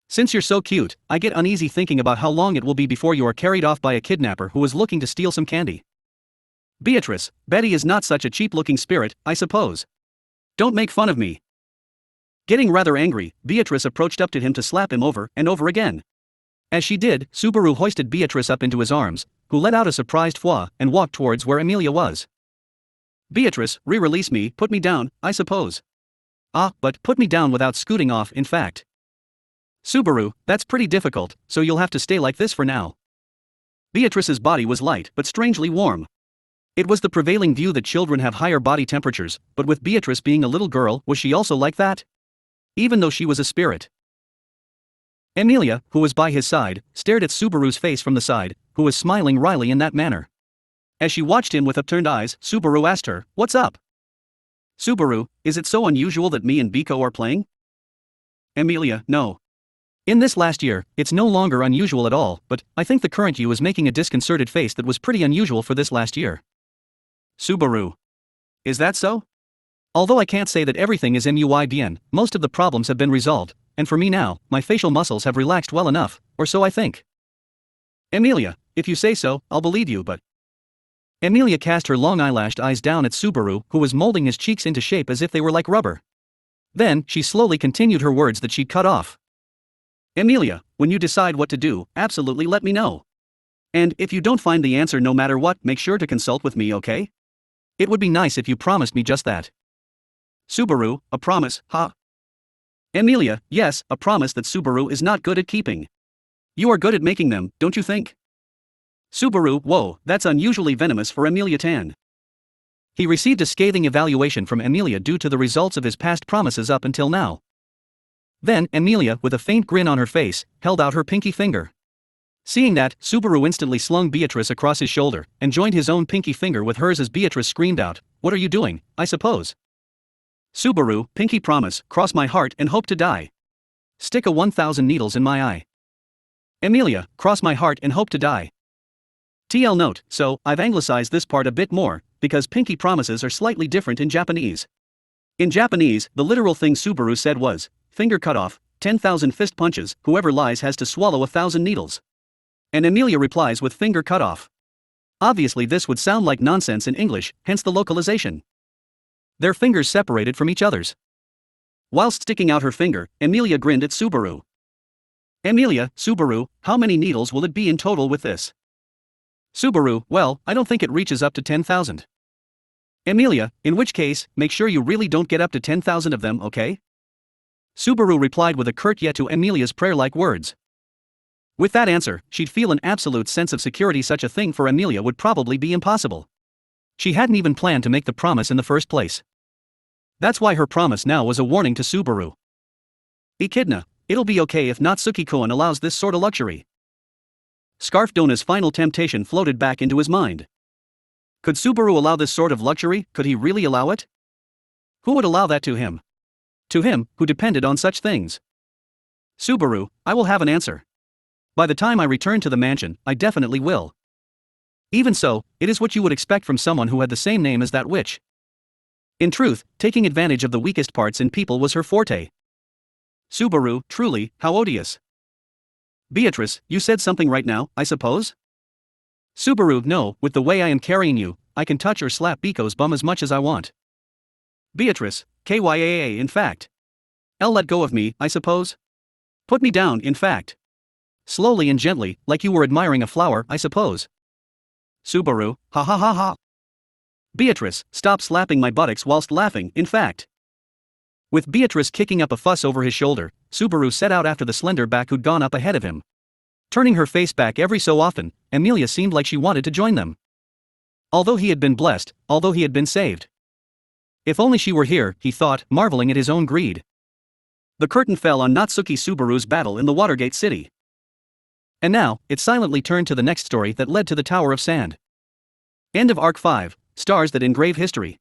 Since you're so cute, I get uneasy thinking about how long it will be before you are carried off by a kidnapper who is looking to steal some candy. Beatrice, Betty is not such a cheap-looking spirit, I suppose. Don't make fun of me. Getting rather angry, Beatrice approached up to him to slap him over and over again. As she did, Subaru hoisted Beatrice up into his arms, who let out a surprised fwa and walked towards where Amelia was. Beatrice, re-release me, put me down, I suppose. But put me down without scooting off, in fact. Subaru, that's pretty difficult, so you'll have to stay like this for now. Beatrice's body was light but strangely warm. It was the prevailing view that children have higher body temperatures, but with Beatrice being a little girl, was she also like that? Even though she was a spirit. Amelia, who was by his side, stared at Subaru's face from the side, who was smiling wryly in that manner. As she watched him with upturned eyes, Subaru asked her, "What's up?" Subaru, is it so unusual that me and Biko are playing? Amelia, no. In this last year, it's no longer unusual at all, but I think the current you is making a disconcerted face that was pretty unusual for this last year. Subaru. Is that so? Although I can't say that everything is muy bien, most of the problems have been resolved, and for me now, my facial muscles have relaxed well enough, or so I think. Amelia, if you say so, I'll believe you, but... Emilia cast her long eyelashed eyes down at Subaru, who was molding his cheeks into shape as if they were like rubber. Then, she slowly continued her words that she'd cut off. Emilia, when you decide what to do, absolutely let me know. And if you don't find the answer no matter what, make sure to consult with me, okay? It would be nice if you promised me just that. Subaru, a promise, huh? Emilia, yes, a promise that Subaru is not good at keeping. You are good at making them, don't you think? Subaru, whoa, that's unusually venomous for Emilia Tan. He received a scathing evaluation from Emilia due to the results of his past promises up until now. Then, Emilia, with a faint grin on her face, held out her pinky finger. Seeing that, Subaru instantly slung Beatrice across his shoulder, and joined his own pinky finger with hers as Beatrice screamed out, "What are you doing, I suppose?" Subaru, pinky promise, cross my heart and hope to die. Stick a 1,000 needles in my eye. Emilia, cross my heart and hope to die. TL note, so, I've anglicized this part a bit more, because pinky promises are slightly different in Japanese. In Japanese, the literal thing Subaru said was, finger cut off, 10,000 fist punches, whoever lies has to swallow 1,000 needles. And Emilia replies with finger cut off. Obviously this would sound like nonsense in English, hence the localization. Their fingers separated from each other's. Whilst sticking out her finger, Emilia grinned at Subaru. Emilia, Subaru, how many needles will it be in total with this? Subaru, well, I don't think it reaches up to 10,000. Emilia, in which case, make sure you really don't get up to 10,000 of them, okay? Subaru replied with a curt yet to Emilia's prayer-like words. With that answer, she'd feel an absolute sense of security. Such a thing for Emilia would probably be impossible. She hadn't even planned to make the promise in the first place. That's why her promise now was a warning to Subaru. Echidna, it'll be okay if Natsuki-kun allows this sort of luxury. Scarf Dona's final temptation floated back into his mind. Could Subaru allow this sort of luxury? Could he really allow it? Who would allow that to him? To him, who depended on such things. Subaru, I will have an answer. By the time I return to the mansion, I definitely will. Even so, it is what you would expect from someone who had the same name as that witch. In truth, taking advantage of the weakest parts in people was her forte. Subaru, truly, how odious. Beatrice, you said something right now, I suppose? Subaru, no, with the way I am carrying you, I can touch or slap Biko's bum as much as I want. Beatrice, KYAA in fact. Let go of me, I suppose? Put me down, in fact. Slowly and gently, like you were admiring a flower, I suppose. Subaru, ha ha ha ha. Beatrice, stop slapping my buttocks whilst laughing, in fact. With Beatrice kicking up a fuss over his shoulder, Subaru set out after the slender back who'd gone up ahead of him. Turning her face back every so often, Emilia seemed like she wanted to join them. Although he had been blessed, although he had been saved. If only she were here, he thought, marveling at his own greed. The curtain fell on Natsuki Subaru's battle in the Watergate City. And now, it silently turned to the next story that led to the Tower of Sand. End of Arc 5, Stars that Engrave History.